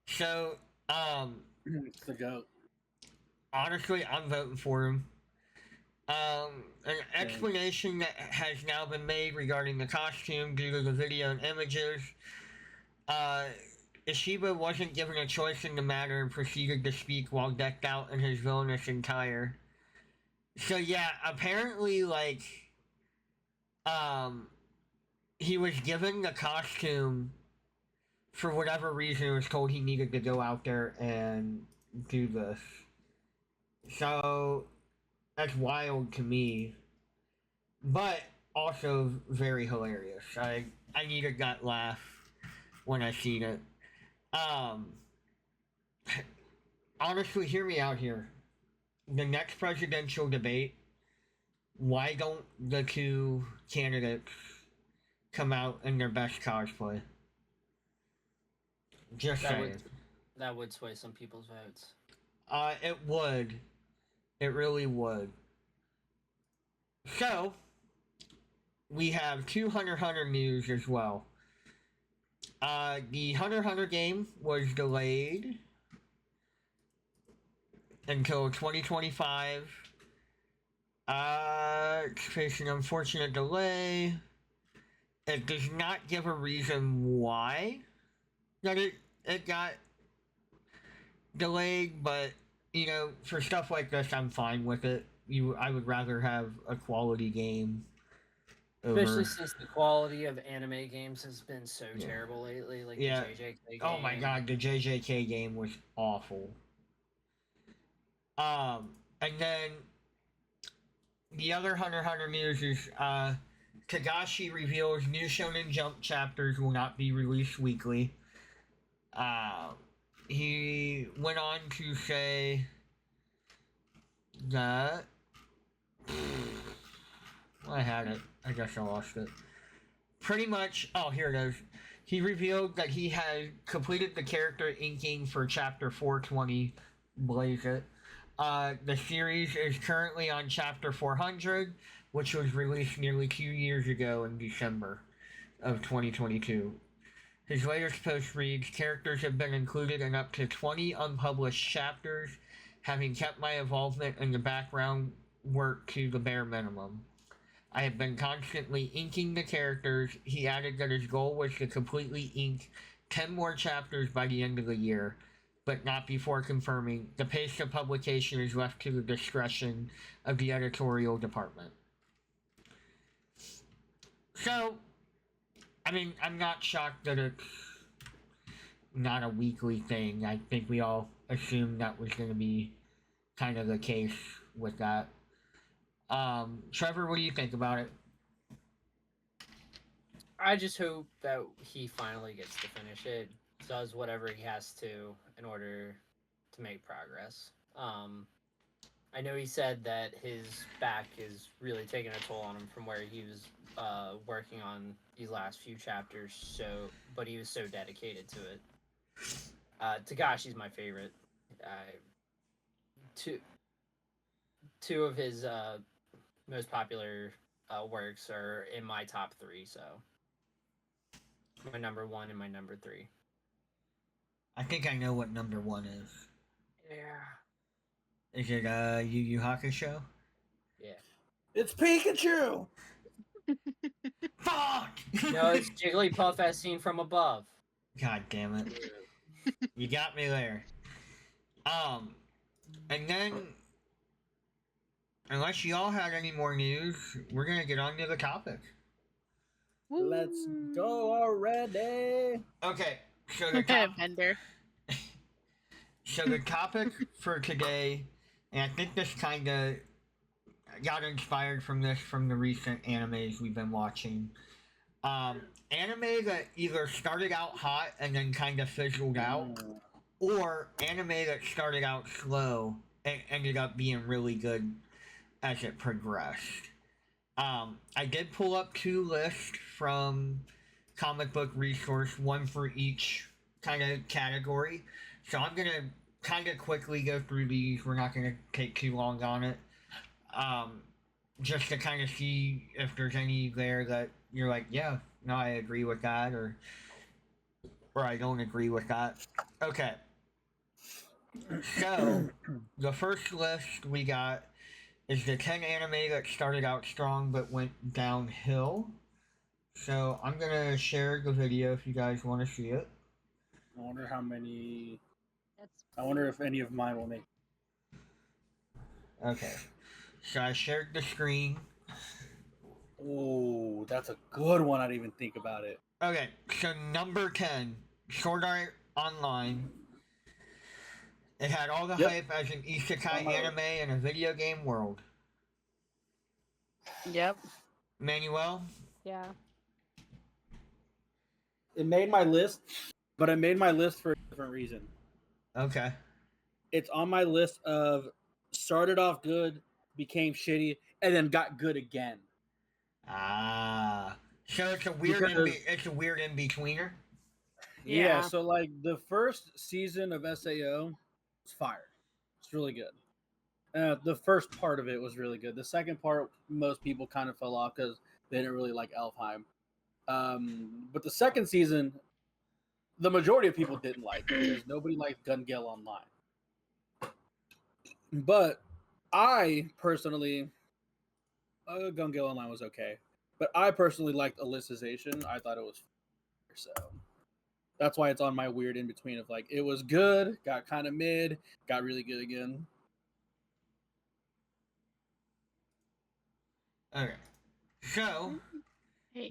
So, It's the goat. honestly, I'm voting for him. An explanation that has now been made regarding the costume due to the video and images. Ishiba wasn't given a choice in the matter and proceeded to speak while decked out in his villainous attire. So yeah, apparently, like, he was given the costume for whatever reason. It was told he needed to go out there and do this. So that's wild to me, but also very hilarious. I needed that laugh when I seen it. Honestly, hear me out here. The next presidential debate, why don't the two candidates come out in their best cosplay? Just saying. That would sway some people's votes. It would. It really would. So, we have two Hunter x Hunter news as well. The Hunter x Hunter game was delayed until 2025. It's facing an unfortunate delay. It does not give a reason why that it got delayed, but you know, for stuff like this, I'm fine with it. I would rather have a quality game. Especially since the quality of anime games has been so Yeah. terrible lately, like Yeah. the JJK game. Oh my god, the JJK game was awful. And then the other Hunter x Hunter news is Kagashi reveals new Shonen Jump chapters will not be released weekly. He went on to say that I had it. I guess I lost it. Pretty much. Oh, here it is. He revealed that he had completed the character inking for chapter 420. Blaze it. The series is currently on chapter 400, which was released nearly 2 years ago in December of 2022. His latest post reads, characters have been included in up to 20 unpublished chapters, having kept my involvement in the background work to the bare minimum. I have been constantly inking the characters. He added that his goal was to completely ink 10 more chapters by the end of the year, but not before confirming the pace of publication is left to the discretion of the editorial department. So, I mean, I'm not shocked that it's not a weekly thing. I think we all assumed that was going to be kind of the case with that. Trevor, what do you think about it? I just hope that he finally gets to finish it, does whatever he has to in order to make progress. I know he said that his back is really taking a toll on him from where he was working on these last few chapters, but he was so dedicated to it. Tagashi's my favorite. Two of his most popular works are in my top 3, so my number 1 and my number 3. I think I know what number 1 is. Yeah. Is it Yu Yu Hakusho? Yeah. It's Pikachu! Fuck! No, it's Jigglypuff as seen from above. God damn it. You got me there. And then, unless y'all had any more news, we're gonna get on to the topic. Let's Woo. go already. Okay, so the Bender. so the topic for today, and I think this kind of got inspired from the recent animes we've been watching. Anime that either started out hot and then kind of fizzled out, or anime that started out slow and ended up being really good as it progressed. I did pull up 2 lists from Comic Book Resource, one for each kind of category. So I'm gonna kind of quickly go through these. We're not gonna take too long on it. Just to kind of see if there's any there that you're like, yeah, no, I agree with that, or I don't agree with that. Okay. So the first list we got is the 10 anime that started out strong but went downhill. So I'm gonna share the video if you guys want to see it. I wonder how many. That's I wonder if any of mine will make. Okay. So I shared the screen. Oh, that's a good one. I didn't even think about it. Okay, so number 10, Sword Art Online. It had all the Yep. hype as an isekai anime in a video game world. Yep. Manuel? yeah. It made my list, but it made my list for a different reason. Okay. It's on my list of started off good, became shitty, and then got good again. Ah. So it's a weird it's a weird in-betweener? Yeah, so like the first season of SAO was fire. It's really good. The first part of it was really good. The second part, most people kind of fell off because they didn't really like Elfheim. But the second season, the majority of people didn't like because nobody liked Gun Gale Online. But I personally, Gun Gale Online was okay. But I personally liked Alicization. I thought it was so. That's why it's on my weird in between of like it was good, got kind of mid, got really good again. Okay. So,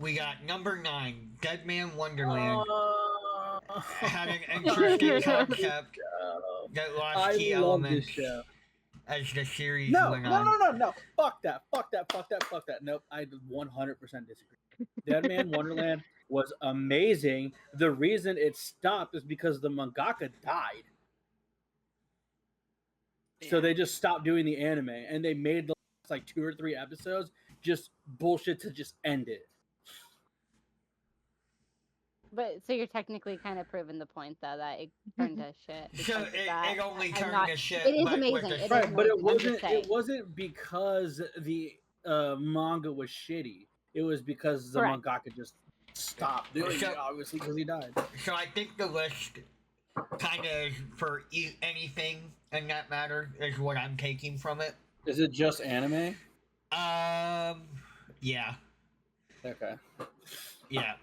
we got number 9, Dead Man Wonderland. Had an interesting concept that lost key elements as the series went on. No. Fuck that. Nope, I 100% disagree. Dead Man Wonderland was amazing. The reason it stopped is because the mangaka died. So they just stopped doing the anime and they made the last like 2 or 3 episodes just bullshit to just end it. But so you're technically kind of proving the point though that it turned to shit. So because of that. it only I'm turned not- to shit. It is but amazing. with the It is Right, but amazing. I'm just saying. it wasn't because the manga was shitty. It was because the Correct. mangaka just stopped doing it, obviously, because he died. So I think the list kind of for anything in that matter is what I'm taking from it. Is it just anime? Yeah. Okay. Yeah.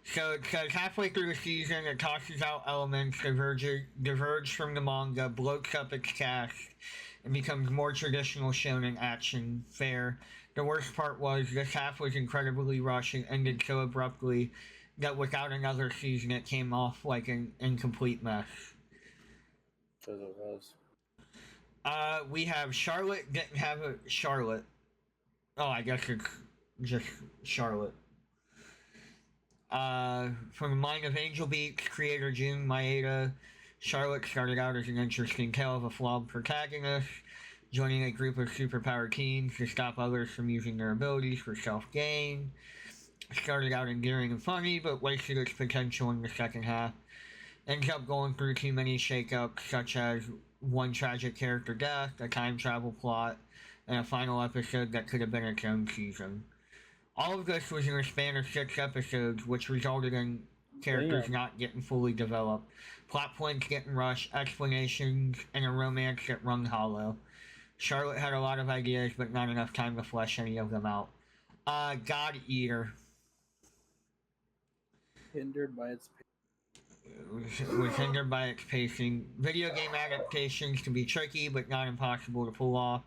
So it says halfway through the season, it tosses out elements diverge from the manga, bloats up its cast, and becomes more traditional shonen action fare. The worst part was this half was incredibly rushed and ended so abruptly that without another season, it came off like an incomplete mess. Because it was. We have Charlotte didn't have a Charlotte. Oh, I guess it's just Charlotte. From the mind of Angel Beats creator Jun Maeda, Charlotte started out as an interesting tale of a flawed protagonist, joining a group of superpowered teens to stop others from using their abilities for self-gain. Started out endearing and funny, but wasted its potential in the second half. Ends up going through too many shakeups, such as one tragic character death, a time travel plot, and a final episode that could have been its own season. All of this was in a span of 6 episodes, which resulted in characters not getting fully developed, plot points getting rushed, explanations, and a romance that rung hollow. Charlotte had a lot of ideas, but not enough time to flesh any of them out. God Eater. Hindered by its. Was hindered by its pacing. Video game adaptations can be tricky, but not impossible to pull off.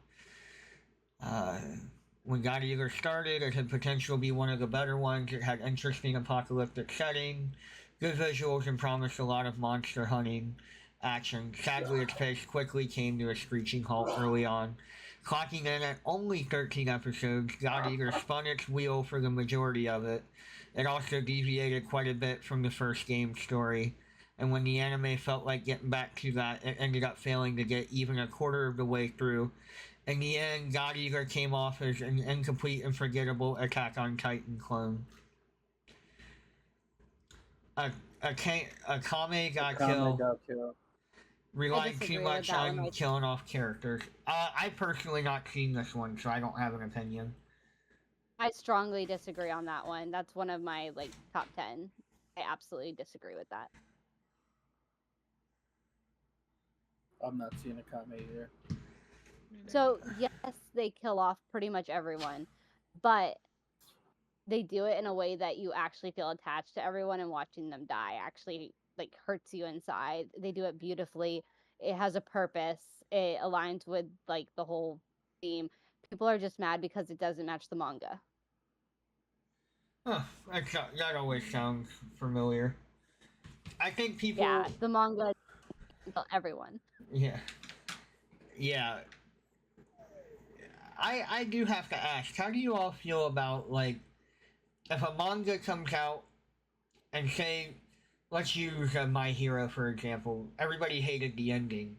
When God Eater started, it had potential to be one of the better ones. It had interesting apocalyptic setting, good visuals, and promised a lot of monster hunting action. Sadly, its pace quickly came to a screeching halt early on. Clocking in at only 13 episodes, God Eater spun its wheel for the majority of it. It also deviated quite a bit from the first game's story, and when the anime felt like getting back to that, it ended up failing to get even a quarter of the way through. In the end, God Eater came off as an incomplete and forgettable Attack on Titan clone. Akame got Comment killed, got killed. relied too disagree with much that one, on like- killing off characters. I personally not seen this one, so I don't have an opinion. I strongly disagree on that one. That's one of my like top 10. I absolutely disagree with that. I'm not seeing a comment either. So yes, they kill off pretty much everyone, but they do it in a way that you actually feel attached to everyone, and watching them die actually like hurts you inside. They do it beautifully. It has a purpose. It aligns with like the whole theme. People are just mad because it doesn't match the manga. Huh, that always sounds familiar. I think people. Yeah, the manga kill everyone. Yeah. Yeah. I do have to ask, how do you all feel about, like, if a manga comes out and say, let's use My Hero for example, everybody hated the ending.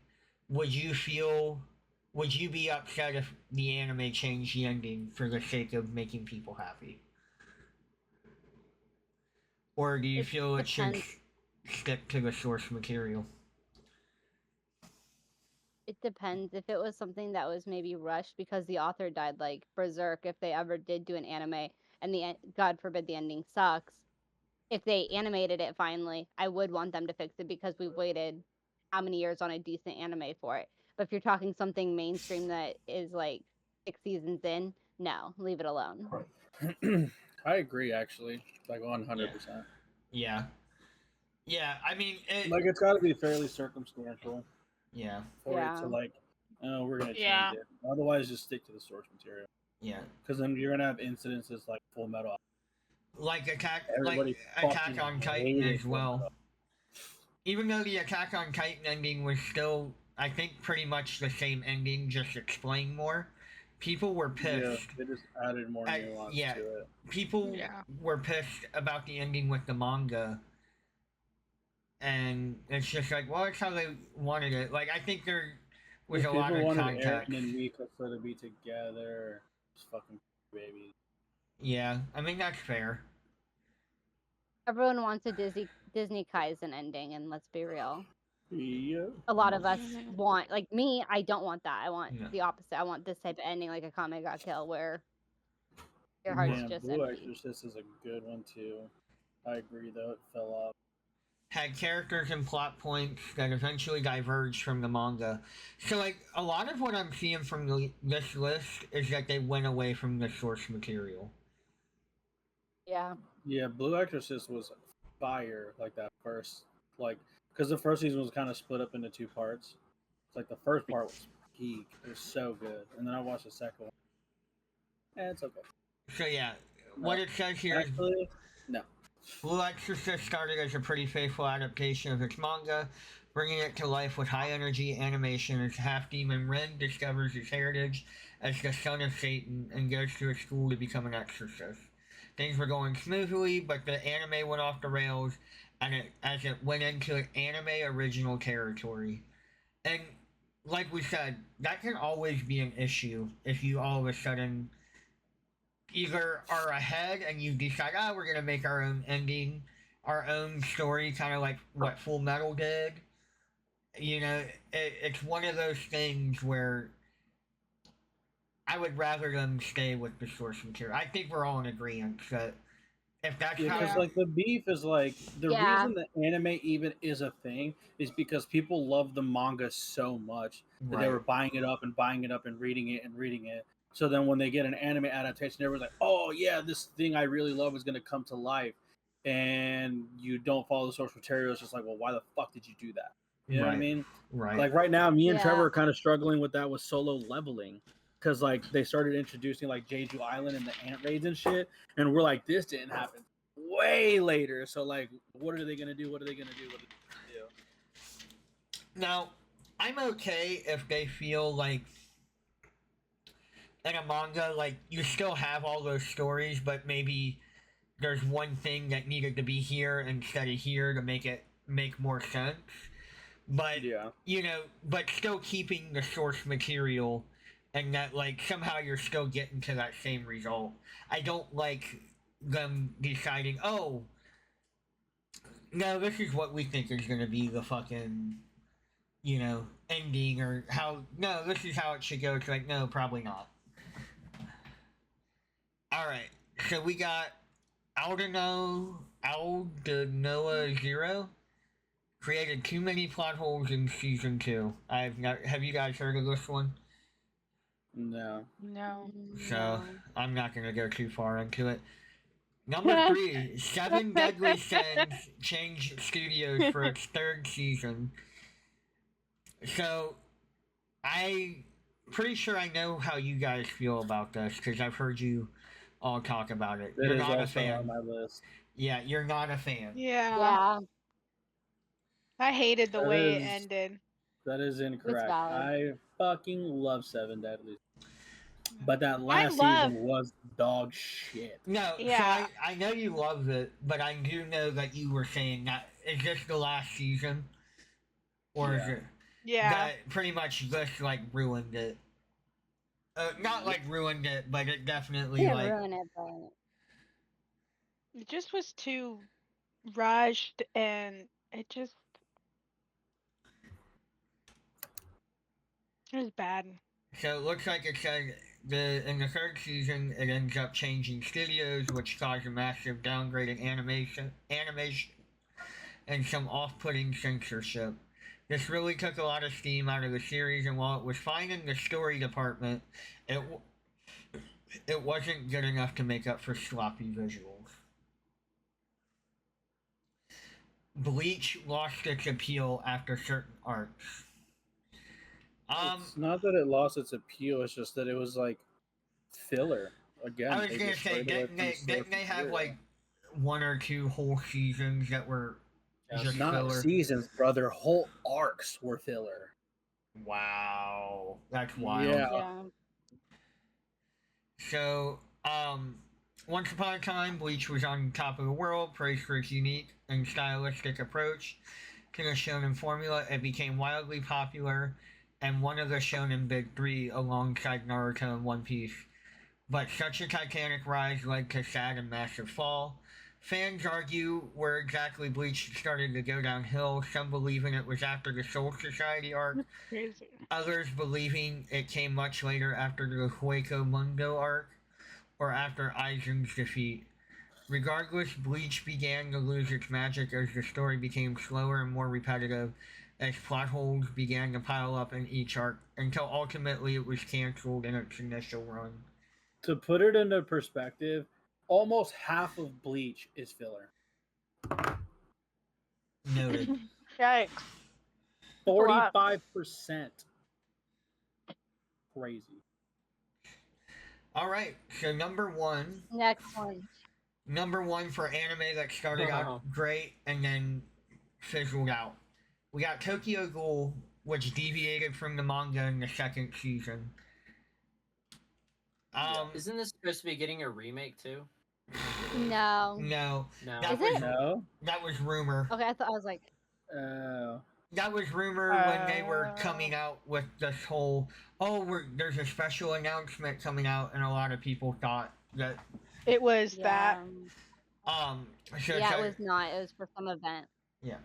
Would you be upset if the anime changed the ending for the sake of making people happy? Or do you It feel it should depends. stick to the source material? It depends. If it was something that was maybe rushed because the author died, like Berserk, if they ever did do an anime and God forbid the ending sucks, if they animated it finally, I would want them to fix it because we waited how many years on a decent anime for it. But if you're talking something mainstream that is like 6 seasons in, no, leave it alone. I agree, actually, like 100%. Yeah. Yeah, I mean, Like it's got to be fairly circumstantial yeah, for it to Yeah. like, oh, we're gonna change Yeah. it. Otherwise, just stick to the source material. yeah. Because then you're gonna have incidences like Full Metal. Like Attack Everybody on fucking Titan hated as Full well. Metal. Even though the Attack on Titan ending was still, I think, pretty much the same ending, just explained more, people were Yeah, pissed. they just added more nuance yeah. to it. People Yeah. were pissed about the ending with the manga. And it's just like, well, it's how they wanted it. Like, I think there was a lot People of wanted Eren context. and Mika to be together. Just fucking babies. Yeah, I mean, that's fair. Everyone wants a Disney Kaizen ending, and let's be real. Yeah. A lot of us want, like me, I don't want that. I want Yeah. the opposite. I want this type of ending, like a Kame ga Kill, where your heart's Damn, just Blue empty. Exorcist is a good one too. I agree though, it fell off. Had characters and plot points that eventually diverged from the manga. So, like, a lot of what I'm seeing from this list is that they went away from the source material. Yeah. Yeah, Blue Exorcist was fire, like that first, like, because the first season was kind of split up into two parts. It's like the first part was peak, it was so good, and then I watched the second one. It's okay. So, yeah, what it says here is Actually, no. Blue Exorcist started as a pretty faithful adaptation of its manga, bringing it to life with high-energy animation as half-demon Ren discovers his heritage as the son of Satan and goes to a school to become an exorcist. Things were going smoothly, but the anime went off the rails as it went into an anime original territory. And like we said, that can always be an issue if you all of a sudden either are ahead and you decide, we're gonna make our own ending, our own story, kind of like what Full Metal did. You know, it's one of those things where I would rather them stay with the source material. I think we're all in agreement that if that's Yeah, how, because like the beef is like the Yeah. reason the anime even is a thing is because people love the manga so much that they right, were buying it up and buying it up and reading it and reading it. So then when they get an anime adaptation, everyone's like, "Oh yeah, this thing I really love is going to come to life," and you don't follow the source material. It's just like, well, why the fuck did you do that? You know what I right, mean? right, Like right now, me and Yeah. Trevor are kind of struggling with that with Solo Leveling. because like they started introducing like Jeju Island and the ant raids and shit, and we're like, this didn't happen way later. So like, what are they gonna do? What are they gonna do? What are they gonna do? Now, I'm okay if they feel like in a manga, like you still have all those stories, but maybe there's one thing that needed to be here instead of here to make it make more sense. But Yeah. you know, but still keeping the source material, and that like somehow you're still getting to that same result. I don't like them deciding, oh, no, this is what we think is gonna be the fucking, you know, ending, or how, no, this is how it should go. It's like, no, probably not. Alright, so we got Aldenoa Zero created too many plot holes in season 2. Have you guys heard of this one? No. No. So No. I'm not gonna go too far into it. Number 3, Seven Deadly Sins changed studios for its 3rd season. So I pretty sure I know how you guys feel about this because I've heard you all talk about it. That You're is not a also fan. on my list. Yeah, you're not a fan. Yeah. Yeah. I hated the That way it is- ended. That is incorrect. valid. I fucking love Seven Deadly. But that last love- season was dog shit. No, Yeah. so I know you loved it, but I do know that you were saying that is this the last season, or is Yeah. it Yeah. that pretty much just like ruined it? Not like ruined it, but it definitely Didn't like ruin it, but It just was too rushed and it was bad. So it looks like it said in the 3rd season it ends up changing studios, which caused a massive downgrade in animation, and some off-putting censorship. This really took a lot of steam out of the series, and while it was fine in the story department, it wasn't good enough to make up for sloppy visuals. Bleach lost its appeal after certain arcs. It's not that it lost its appeal, it's just that it was like filler. Again, I was they gonna just say, strayed away didn't from they, the source didn't they have material. like 1 or 2 whole seasons that were just Not filler? seasons, brother. Whole arcs were filler. Wow, that's wild. Yeah. yeah. So, once upon a time, Bleach was on top of the world, praised for its unique and stylistic approach to the shonen formula. It became wildly popular and one of the shonen big 3 alongside Naruto and One Piece. But such a titanic rise led to sad and massive fall. Fans argue where exactly Bleach started to go downhill, some believing it was after the Soul Society arc, Crazy. others believing it came much later after the Hueco Mundo arc, or after Aizen's defeat. Regardless, Bleach began to lose its magic as the story became slower and more repetitive, as plot holes began to pile up in each arc, until ultimately it was cancelled in its initial run. To put it into perspective, almost half of Bleach is filler. Noted. Yikes. 45%. Crazy. Alright, so number 1. Next one. Number 1 for anime that started out great and then fizzled out. We got Tokyo Ghoul, which deviated from the manga in the 2nd season. Isn't this supposed to be getting a remake too? No. No, No. that Is was it? No? that was rumor. Okay, I was like, That was rumor when they were coming out with this whole, there's a special announcement coming out, and a lot of people thought that It was yeah. that. so Yeah, it was not. It was for some event. yeah.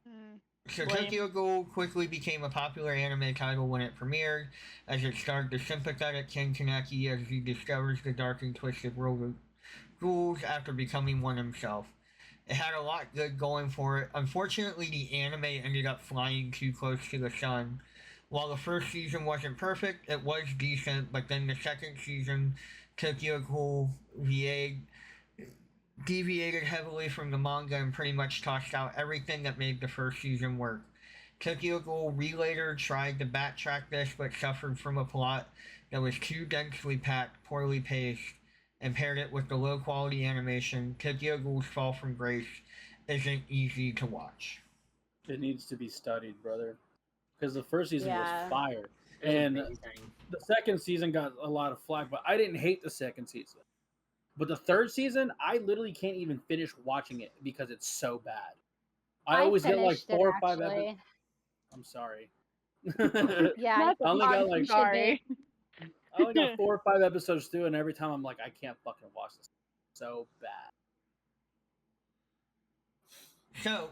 Mm. So Lame. Tokyo Ghoul quickly became a popular anime title when it premiered, as it starred the sympathetic Ken Kaneki as he discovers the dark and twisted world of ghouls after becoming one himself. It had a lot good going for it. Unfortunately, the anime ended up flying too close to the sun. While the first season wasn't perfect, it was decent, but then the 2nd season, Tokyo Ghoul deviated heavily from the manga and pretty much tossed out everything that made the first season work. Tokyo Ghoul later tried to backtrack this, but suffered from a plot that was too densely packed, poorly paced, and paired it with the low quality animation, Tokyo Ghoul's Fall from Grace isn't easy to watch. It needs to be studied, brother. Because the first season was Yeah. fire. It's And amazing. the second season got a lot of flack, but I didn't hate the second season. But the third season, I literally can't even finish watching it because it's so bad. I always get like finished it, 4 or 5 episodes. actually. I'm sorry. Yeah, That's I only I'm got, like- sorry. I only got 4 or 5 episodes through, and every time I'm like, I can't fucking watch this. It's so bad. So,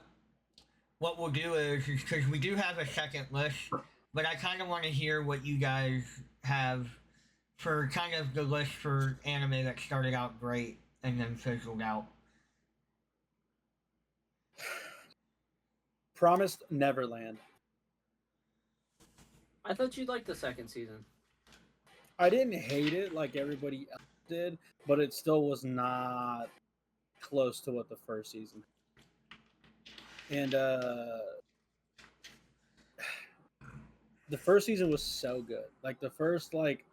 what we'll do is because we do have a second list, but I kind of want to hear what you guys have for kind of the list for anime that started out great and then fizzled out. Promised Neverland. I thought you'd like the second season. I didn't hate it like everybody else did, but it still was not close to what the first season. And the first season was so good. Like the first like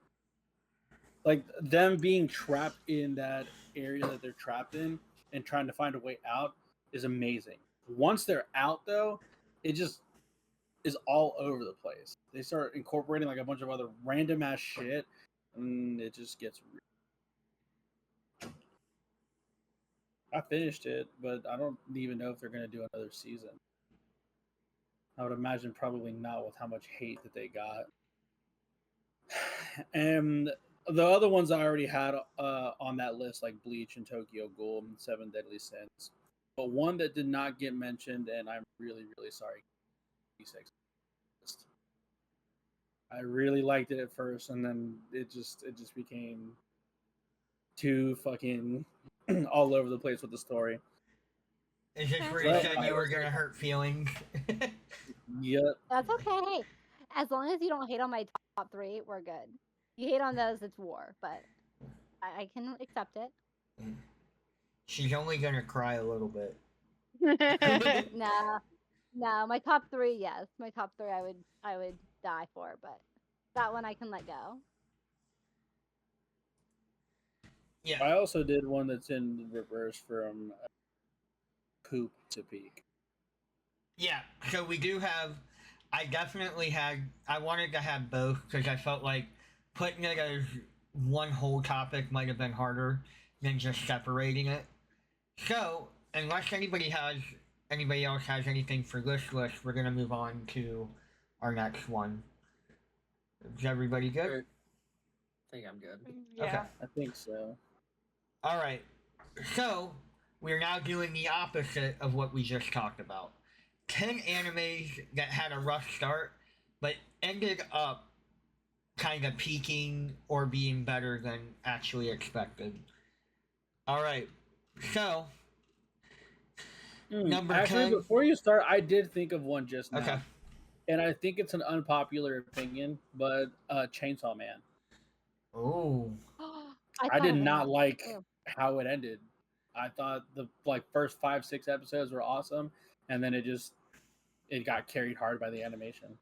them being trapped in that area that they're trapped in and trying to find a way out is amazing. Once they're out though, it just is all over the place. They start incorporating like a bunch of other random ass shit, and it just gets. I finished it, but I don't even know if they're gonna do another season. I would imagine probably not with how much hate that they got. And the other ones I already had on that list, like Bleach and Tokyo Ghoul and Seven Deadly Sins. But one that did not get mentioned, and I'm really, really sorry. I really liked it at first, and then it just became too fucking all over the place with the story. Is this where you said you were gonna hurt feelings? Yep. That's okay. Hey, as long as you don't hate on my top 3, we're good. You hate on those, it's war, but I can accept it. She's only gonna cry a little bit. No, my top 3, yes, my top 3, I would die for, but that one I can let go. Yeah. I also did one that's in reverse from poop to peak. Yeah, so we do have. I definitely had. I wanted to have both because I felt like putting it as one whole topic might have been harder than just separating it. So, unless anybody else has anything for this list, we're gonna move on to our next one. Is everybody good? I think I'm good. Yeah. Okay. I think so. All right. So we're now doing the opposite of what we just talked about. 10 animes that had a rough start, but ended up kind of peaking or being better than actually expected. All right. So number Actually, 10. before you start, I did think of one just now. Okay. And I think it's an unpopular opinion, but Chainsaw Man. Oh. I did not like Oh. how it ended. I thought the first 5-6 episodes were awesome, and then it got carried hard by the animation.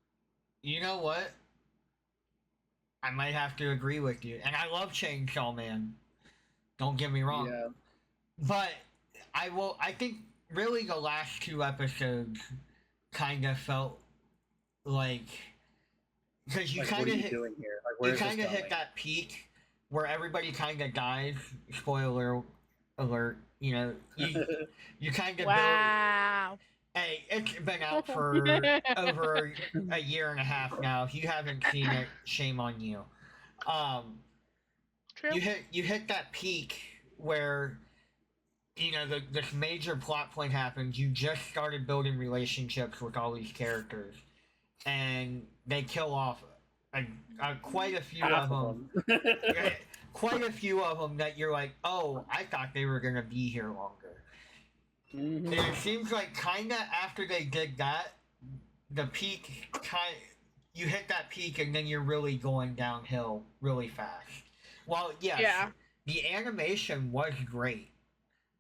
You know what? I might have to agree with you. And I love Chainsaw Man. Don't get me wrong. Yeah. But I think really the last 2 episodes kind of felt like because you Like, kind what of are you hit doing here? Like, you where's this kind of hit going? that peak where everybody kind of dies. Spoiler alert! You know you kind of Wow. Hey, it's been out for over a year and a half now. If you haven't seen it, shame on you. True. You hit that peak where you know this major plot point happens. You just started building relationships with all these characters, and they kill off quite a few Half of them. Quite a few of them that you're like, oh, I thought they were gonna be here longer. Mhm. And it seems like kinda after they did that, the peak you hit that peak and then you're really going downhill really fast. Well, yes, Yeah. the animation was great.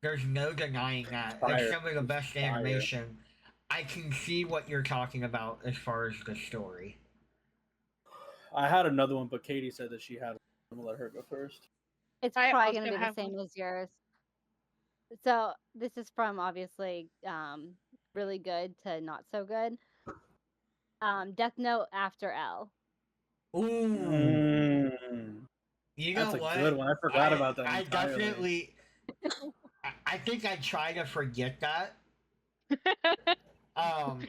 There's no denying that. Fire. It's some of the best Fire. animation. I can see what you're talking about as far as the story. I had another one, but Katie said that she had one. I'm gonna let her go first. It's I probably also gonna be the have same one. as yours. So this is from obviously really good to not so good. Death Note after L. Ooh, Mm, you know that's a what? good one. I forgot about that I entirely. definitely. I think I try to forget that. Um,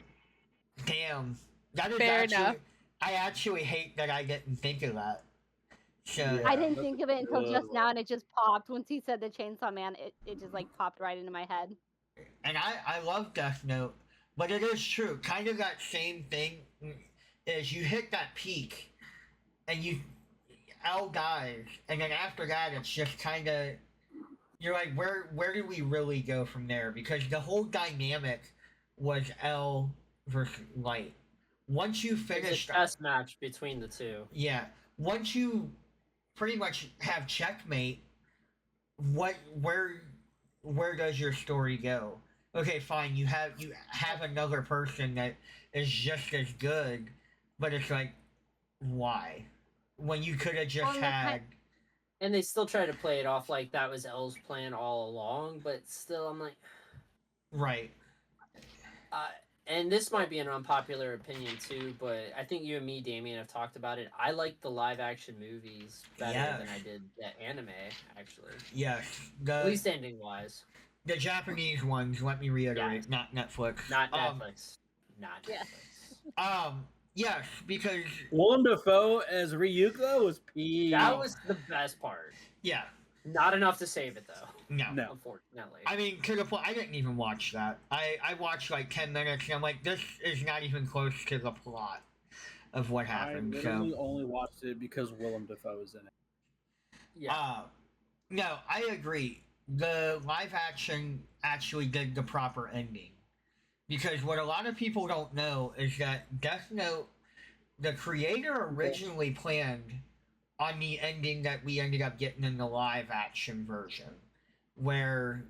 damn, that is Fair actually. enough. I actually hate that I didn't think of that. So Yeah. I didn't that's think a of it until good just one. now, and it just popped once he said the Chainsaw Man. It just like popped right into my head. and I love Death Note, but it is true. Kind of that same thing is you hit that peak, and you L dies, and then after that it's just kind of you're like where do we really go from there? Because the whole dynamic was L versus Light. Once you It's a finish, chess match between the two. yeah, once you pretty much have checkmate, what where does your story go? Okay, fine. You have another person that is just as good, but it's like, why? When you could have just Well, and the had And they still try to play it off like that was L's plan all along, but still, I'm like, right. and this might be an unpopular opinion too, but I think you and me, Damien, have talked about it. I like the live action movies better Yes. than I did the anime, actually. Yes, At least ending wise. the Japanese ones. Let me reiterate, Yes. not Netflix. Not Netflix. Not Yeah. Netflix. Yes, because Willem Dafoe as Ryuko was peak. That was the best part. yeah, Not enough to save it though, no. unfortunately. I mean, to the point, I didn't even watch that. I watched like 10 minutes, and I'm like, this is not even close to the plot of what I happened. literally So, only watched it because Willem Dafoe is in it. Yeah. no, I agree. The live action actually did the proper ending. Because what a lot of people don't know is that Death Note, the creator originally planned on the ending that we ended up getting in the live action version. Where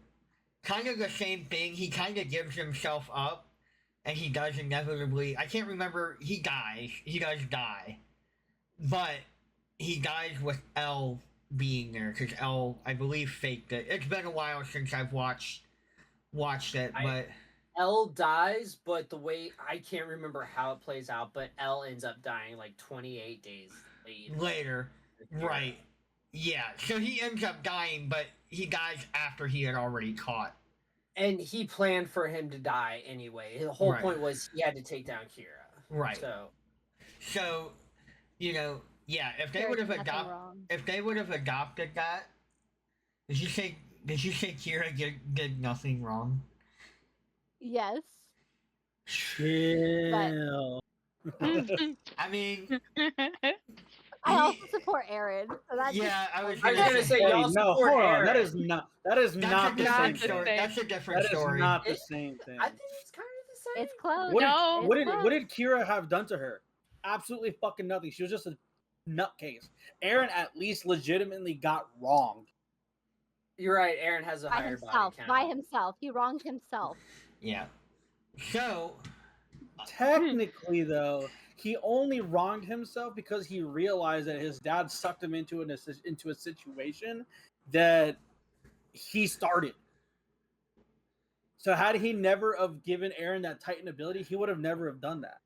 kind of the same thing, he kind of gives himself up and he does inevitably, I can't remember, he does die. But he dies with L being there because L, I believe, faked it. It's been a while since I've watched it, but L dies, but the way I can't remember how it plays out, but L ends up dying like 28 days later, right? Yeah, so he ends up dying, but he dies after he had already caught. And he planned for him to die anyway. The whole Right. point was he had to take down Kira. Right. So you know, yeah, if they There would is have nothing wrong. adopted that, did you say Kira did nothing wrong? Yes. Chill. I mean, I also support Aaron. So that's yeah, I was I was gonna say Hey, y'all no, support hold on. Aaron. That is not that's not a the different same story. thing. That's a different That is story. not the same thing. I think it's kind of the same. it's close. What No. what did Kira have done to her? Absolutely fucking nothing. She was just a nutcase. Aaron at least legitimately got wronged. You're right. Aaron has a by higher himself. body count. By himself. He wronged himself. Yeah. So Technically, though, he only wronged himself because he realized that his dad sucked him into a situation that he started. So had he never have given Aaron that Titan ability, he would have never have done that.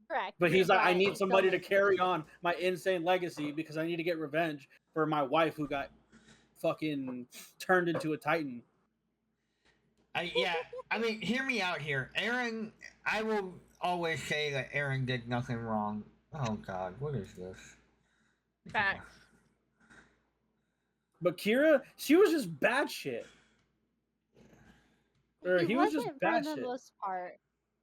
Correct. But he's like, I But need it still somebody to makes carry on my insane legacy because I need to get revenge for my wife who got fucking turned into a Titan. I mean, hear me out here. Aaron, I will always say that Aaron did nothing wrong. Oh God, what is this? Facts. But Kira, she was just bad shit. Or he was just wasn't bad for the shit. most part.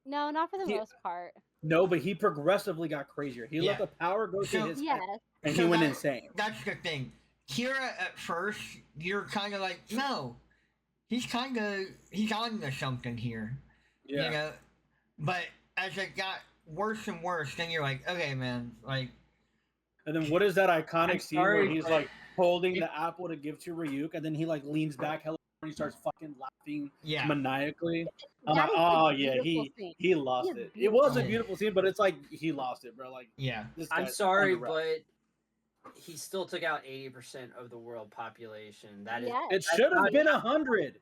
No, not for the He- most part. No, but he progressively got crazier. He Yeah. let the power go So- to his head, Yes. and So he went that- insane. That's the thing. Kira, at first, you're kind of like, no, he's on to something here. Yeah. You know, but as it got worse and worse, then you're like, okay, man, like, And then what is that iconic I'm scene where sorry, he's but- like holding the apple to give to Ryuk, and then he like leans back hella he starts fucking laughing Yeah. maniacally. I'm That like, is a oh yeah, beautiful scene. he lost is it. It was a beautiful. beautiful scene, but it's like he lost it, bro. Like Yeah. this I'm guy's sorry, underwhelmed. but he still took out 80% of the world population. That is, Yes. It should have been 100.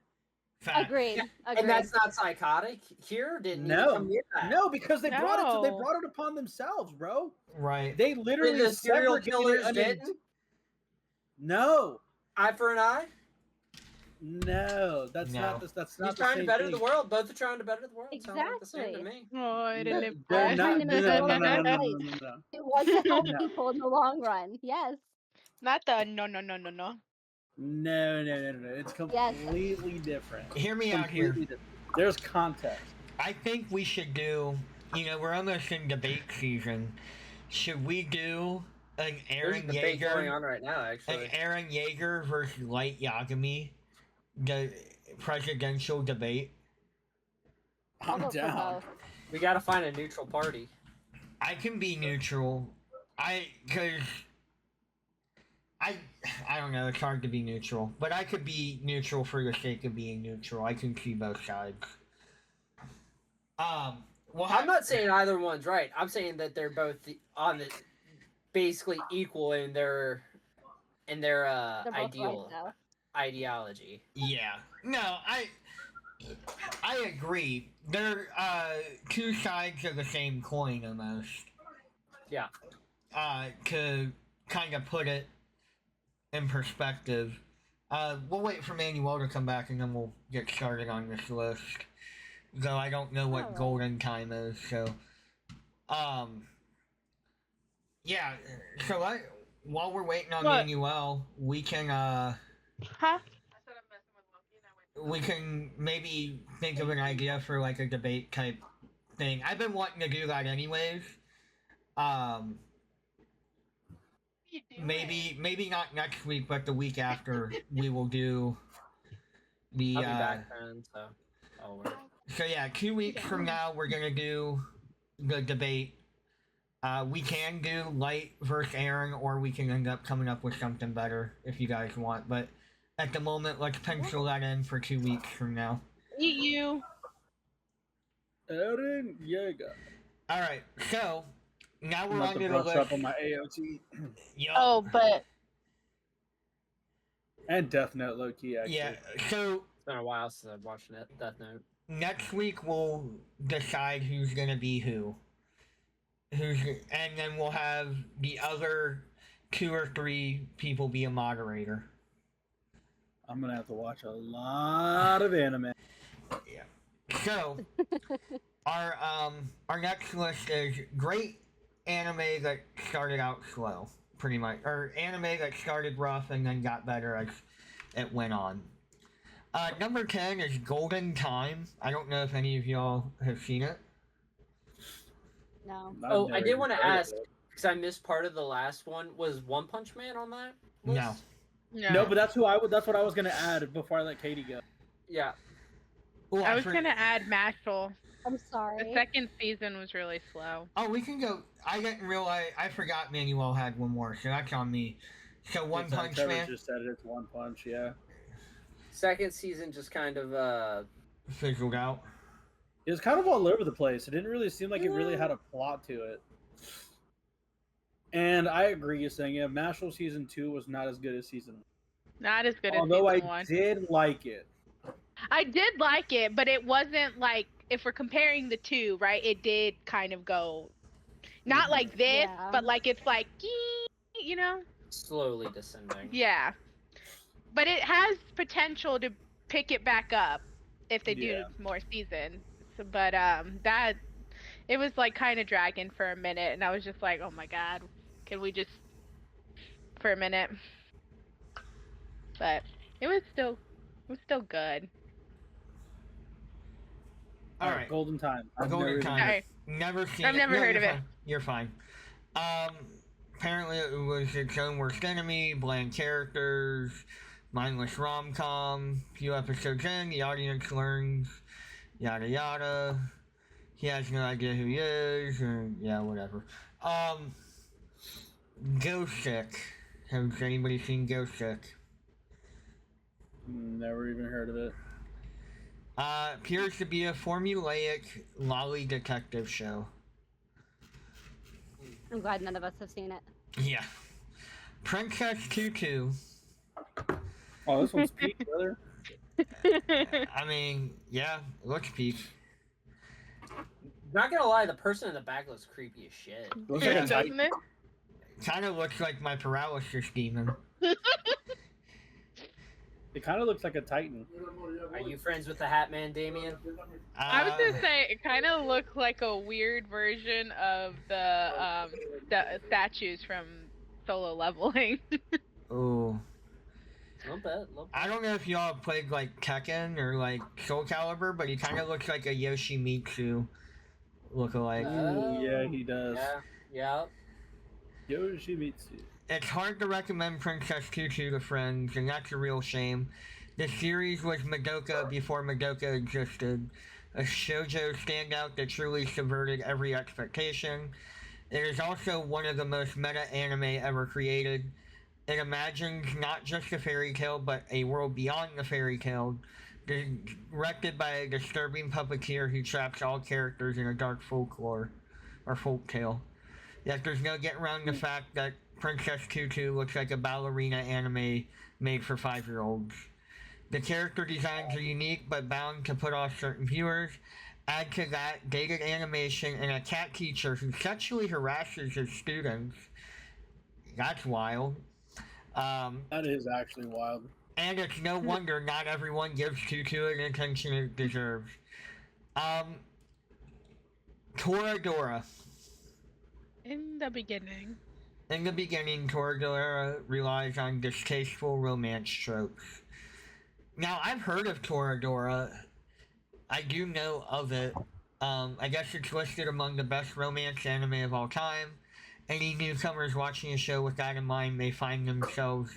Fact. Agreed. yeah, Agreed. and that's not psychotic. Here didn't even come No, near that. no, because they brought No. it upon themselves, bro. Right. They literally The serial segregated killers an didn't. No, Eye for an eye. no, that's No. not this. That's not He's the trying to same better thing. the world. Both are trying to better the world. Sound like the same to Exactly. me. Oh, I They're didn't they're All trying not. to make the No, world no, a no, better no, no, place. no, no, It was to help no. people in the long run. Yes. Not the no. No, it's completely different. Hear me out here. Completely different. There's context. I think we should do. We're almost in debate season. Should we do an There's a Aaron debate going Yeager, on right now, an actually. Aaron Yeager versus Light Yagami, the presidential debate? I'll I'm vote for down. both. We got to find a neutral party. I can be neutral. I don't know. It's hard to be neutral, but I could be neutral for the sake of being neutral. I can see both sides. Well, I'm not saying either one's right. I'm saying that they're both basically equal in their They're both ideal right, though. ideology. Yeah. No, I agree. They're two sides of the same coin almost. Yeah. To kind of put it in perspective. We'll wait for Manuel to come back and then we'll get started on this list. Though I don't know what Alright. golden time is, so yeah, so while we're waiting on What? Manuel, we can Huh? we can maybe think of an idea for like a debate type thing. I've been wanting to do that anyways. Maybe not next week, but the week after we will do the I'll be back then, so I'll work. So yeah, 2 weeks from now we're gonna do the debate. We can do Light versus Aaron, or we can end up coming up with something better if you guys want. But at the moment, let's pencil that in for 2 weeks from now. Eat you. Aaron Yeager. All right, so now I'm we're about on to to the brush list. up on my AOT Yup. Oh, but and Death Note low key. Actually, Yeah. So It's been a while since I've watched Death Note. next week we'll decide who's gonna be who. And then we'll have the other 2 or 3 people be a moderator. I'm gonna have to watch a lot of anime. Yeah. So our next list is great anime that started out slow, pretty much, or anime that started rough and then got better as it went on. Number 10 is Golden Time. I don't know if any of y'all have seen it. No. I've Oh, I never did even want to heard of ask, it. because I missed part of the last one. Was One Punch Man on that list? No. No, but that's what I was gonna add before I let Katie go. Yeah. Oh, I was gonna add Mashal. I'm sorry. The second season was really slow. Oh, we can go. I didn't realize. I forgot Manuel had one more, so that's on me. So One It's, Punch Trevor Man just said it. It's One Punch. Yeah, Second season just kind of fizzled out. it was kind of all over the place. It didn't really seem like it really had a plot to it. And I agree, you're saying yeah, Mashal season 2 was not as good as season 1. Not as good Although as I season 1. did like it. I did like it, but it wasn't like, if we're comparing the two, right? It did kind of go, not like this, Yeah. but like it's like, you know? slowly descending. Yeah. But it has potential to pick it back up if they Yeah. do more seasons. So, but that it was like kind of dragging for a minute, and I was just like, oh my god, can we just for a minute? But it was still good. All right. Golden Time. I've Golden never even- Time. Alright. Never seen I've it. never No, heard you're of it. fine. You're fine. Apparently it was its own worst enemy, bland characters, mindless rom-com. Few episodes in, the audience learns yada yada. He has no idea who he is, and yeah, whatever. Ghost Sick. Has anybody seen Ghost Sick? Never even heard of it. Appears to be a formulaic lolly detective show. I'm glad none of us have seen it. Yeah. Princess Tutu. Oh, this one's peak, brother. I mean, yeah, it looks peak. Not gonna lie, the person in the back looks creepy as shit. Looks Yeah. like a Doesn't it? Kind of looks like my paralysis demon. It kind of looks like a Titan. Are you friends with the Hat Man, Damien? I was gonna say it kind of looked like a weird version of the statues from Solo Leveling. Oh. A little bit. I don't know if y'all played like Tekken or like Soul Calibur, but he kind of looks like a Yoshimitsu lookalike. Ooh, yeah, he does. Yeah. Yoshimitsu. It's hard to recommend Princess Tutu to friends, and that's a real shame. The series was Madoka before Madoka existed. A shoujo standout that truly subverted every expectation. It is also one of the most meta anime ever created. It imagines not just a fairy tale, but a world beyond the fairy tale, directed by a disturbing puppeteer who traps all characters in a dark folklore, or folk tale. Yet there's no getting around the fact that Princess Tutu looks like a ballerina anime made for 5-year-olds. The character designs are unique but bound to put off certain viewers. Add to that dated animation and a cat teacher who sexually harasses his students. That's wild. That is actually wild. And it's no wonder not everyone gives Tutu the attention it deserves. Toradora. In the beginning. In the beginning, Toradora relies on distasteful romance tropes. Now, I've heard of Toradora. I do know of it. I guess it's listed among the best romance anime of all time. Any newcomers watching a show with that in mind may find themselves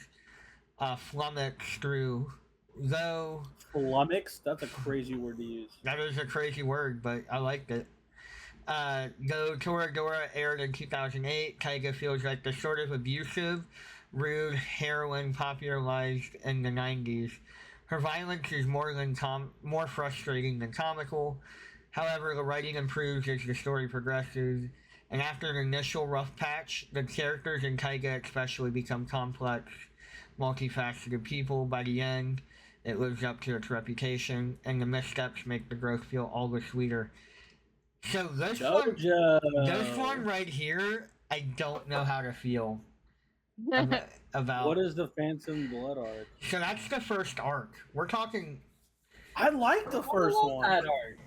flummoxed through. Though... Flummoxed? That's a crazy word to use. That is a crazy word, but I liked it. Though Toradora aired in 2008, Taiga feels like the sort of abusive, rude heroine popularized in the 90s. Her violence is more frustrating than comical. However, the writing improves as the story progresses, and after an initial rough patch, the characters in Taiga especially become complex, multifaceted people. By the end, it lives up to its reputation, and the missteps make the growth feel all the sweeter. So this one right here, I don't know how to feel about. What is the Phantom Blood arc? So that's the first arc. We're talking. I like the first one. That art.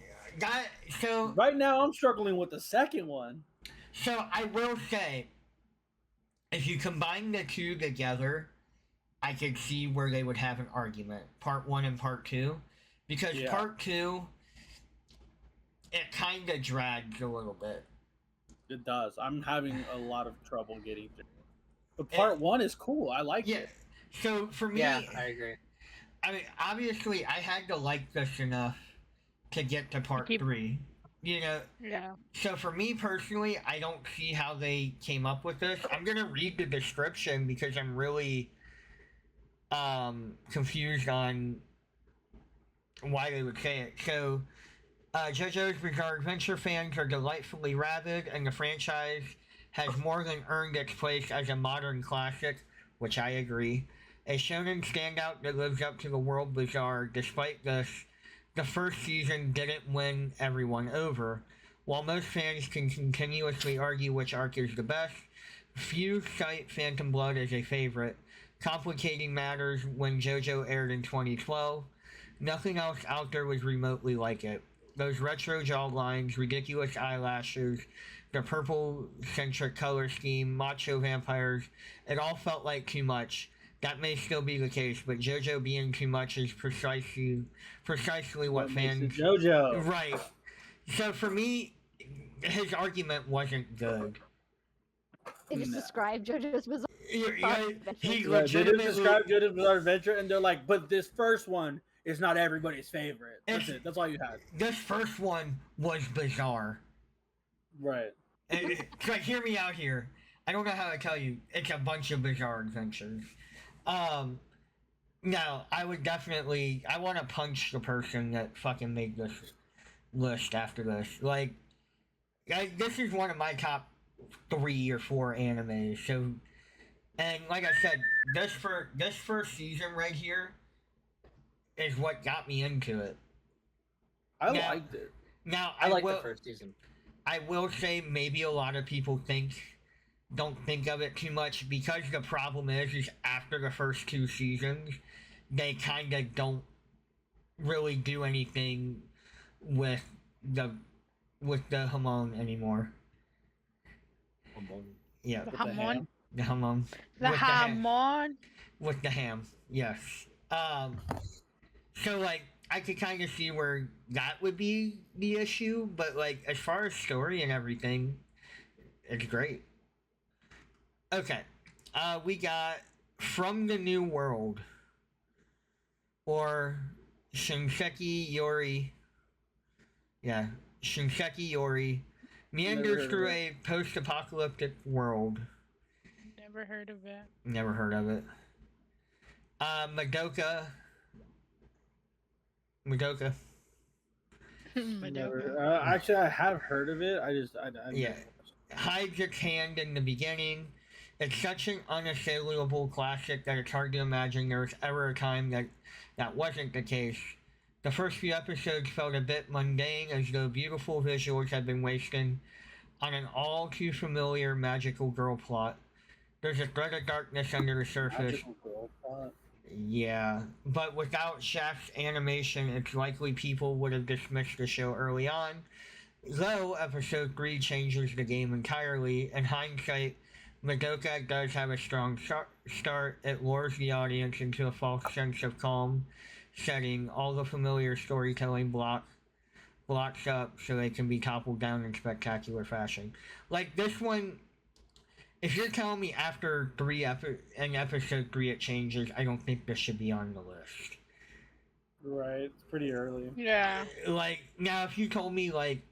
So Right now, I'm struggling with the second one. So I will say, if you combine the two together, I could see where they would have an argument. Part 1 and Part 2, because Part 2. It kind of drags a little bit. It does. I'm having a lot of trouble getting through. But part 1 is cool. I like it. So for me, yeah, I agree. I mean, obviously, I had to like this enough to get to Part 3. You know. Yeah. So for me personally, I don't see how they came up with this. I'm gonna read the description because I'm really confused on why they would say it. So. JoJo's Bizarre Adventure fans are delightfully rabid, and the franchise has more than earned its place as a modern classic, which I agree. A shonen standout that lives up to the world Bizarre. Despite this, the first season didn't win everyone over. While most fans can continuously argue which arc is the best, few cite Phantom Blood as a favorite, complicating matters when JoJo aired in 2012. Nothing else out there was remotely like it. Those retro jawlines, ridiculous eyelashes, the purple-centric color scheme, macho vampires, it all felt like too much. That may still be the case, but JoJo being too much is precisely what fans... JoJo. Right. So for me, his argument wasn't good. They just described JoJo's Bizarre He They legitimately... just described JoJo's Bizarre Adventure, and they're like, but this first one is not everybody's favorite. That's it. That's all you had. This first one was bizarre. Right. Like, hear me out here. I don't know how to tell you. It's a bunch of bizarre adventures. No, I would definitely. I want to punch the person that fucking made this list after this. Like, this is one of my top 3 or 4 animes. So, and like I said, this first season right here is what got me into it. I Now- liked it. Now, I like will, the first season. I will say maybe a lot of people don't think of it too much because the problem is after the first 2 seasons, they kind of don't really do anything with the Hamon anymore. Yeah, The With the Hamon. ham. the Hamon. The With the ham. Hamon. With the ham, yes. So like I could kind of see where that would be the issue, but like as far as story and everything, it's great. Okay, we got From the New World, or Shinseki Yori. Yeah, Shinseki Yori Never heard meanders of through it. a post-apocalyptic world. Never heard of it. Never heard of it. Madoka. Madoka. Never, actually, I have heard of it. I Yeah. Hides its hand in the beginning. It's such an unassailable classic that it's hard to imagine there was ever a time that wasn't the case. The first few episodes felt a bit mundane, as though beautiful visuals had been wasted on an all too familiar magical girl plot. There's a thread of darkness under the surface. Magical girl plot. Yeah, but without Shaft's animation, it's likely people would have dismissed the show early on. Though episode 3 changes the game entirely, in hindsight, Madoka does have a strong start. It lures the audience into a false sense of calm, setting all the familiar storytelling blocks up so they can be toppled down in spectacular fashion. Like this one, if you're telling me after in episode 3 it changes, I don't think this should be on the list. Right, it's pretty early. Yeah. Like now, if you told me like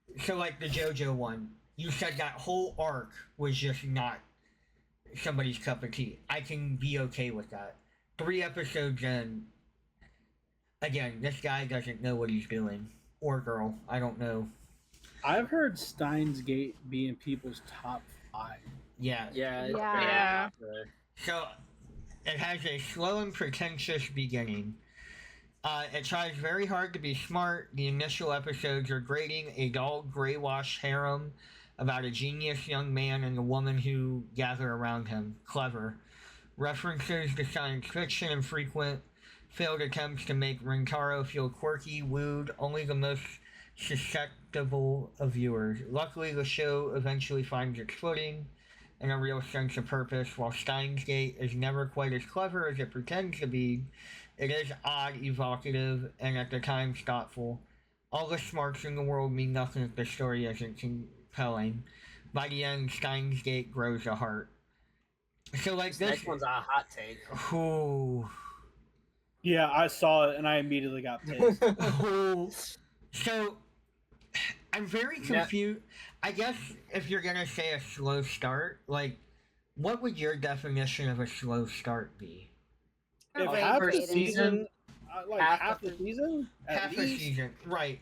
the JoJo one, you said that whole arc was just not somebody's cup of tea. I can be okay with that. 3 episodes in, again, this guy doesn't know what he's doing, or girl, I don't know. I've heard Steins Gate be in people's top 5. Yeah. Yeah. It's Yeah. very Yeah. popular. So it has a slow and pretentious beginning. It tries very hard to be smart. The initial episodes are grading a dull, gray-wash harem about a genius young man and the woman who gather around him. Clever. References to science fiction and frequent failed attempts to make Rintaro feel quirky, wooed, only the most susceptible of viewers. Luckily, the show eventually finds its footing and a real sense of purpose. While Steins Gate is never quite as clever as it pretends to be, it is odd, evocative, and at the times thoughtful. All the smarts in the world mean nothing if the story isn't compelling. By the end, Steins Gate grows a heart. So, like, This this. next one's a hot take. Ooh. Yeah, I saw it and I immediately got pissed. Ooh. So, I'm very confused. I guess if you're gonna say a slow start, like, what would your definition of a slow start be? If Like, half first the season, like half half the the season, at Half a least. season, right?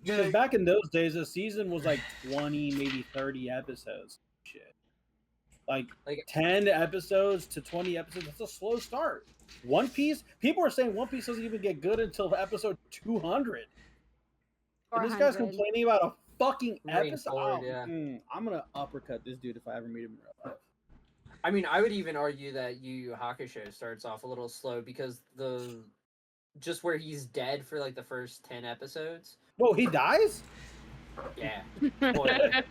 Because back in those days, a season was like 20, maybe 30 episodes. Shit. Like Like- 10 episodes to 20 episodes, that's a slow start. One Piece, people are saying One Piece doesn't even get good until episode 200. And this guy's 400. complaining about a fucking Moving episode. forward, Oh, yeah. I'm going to uppercut this dude if I ever meet him in real life. I mean, I would even argue that Yu Yu Hakusho starts off a little slow because just where he's dead for like the first 10 episodes. Whoa, he dies? Yeah. Spoiler.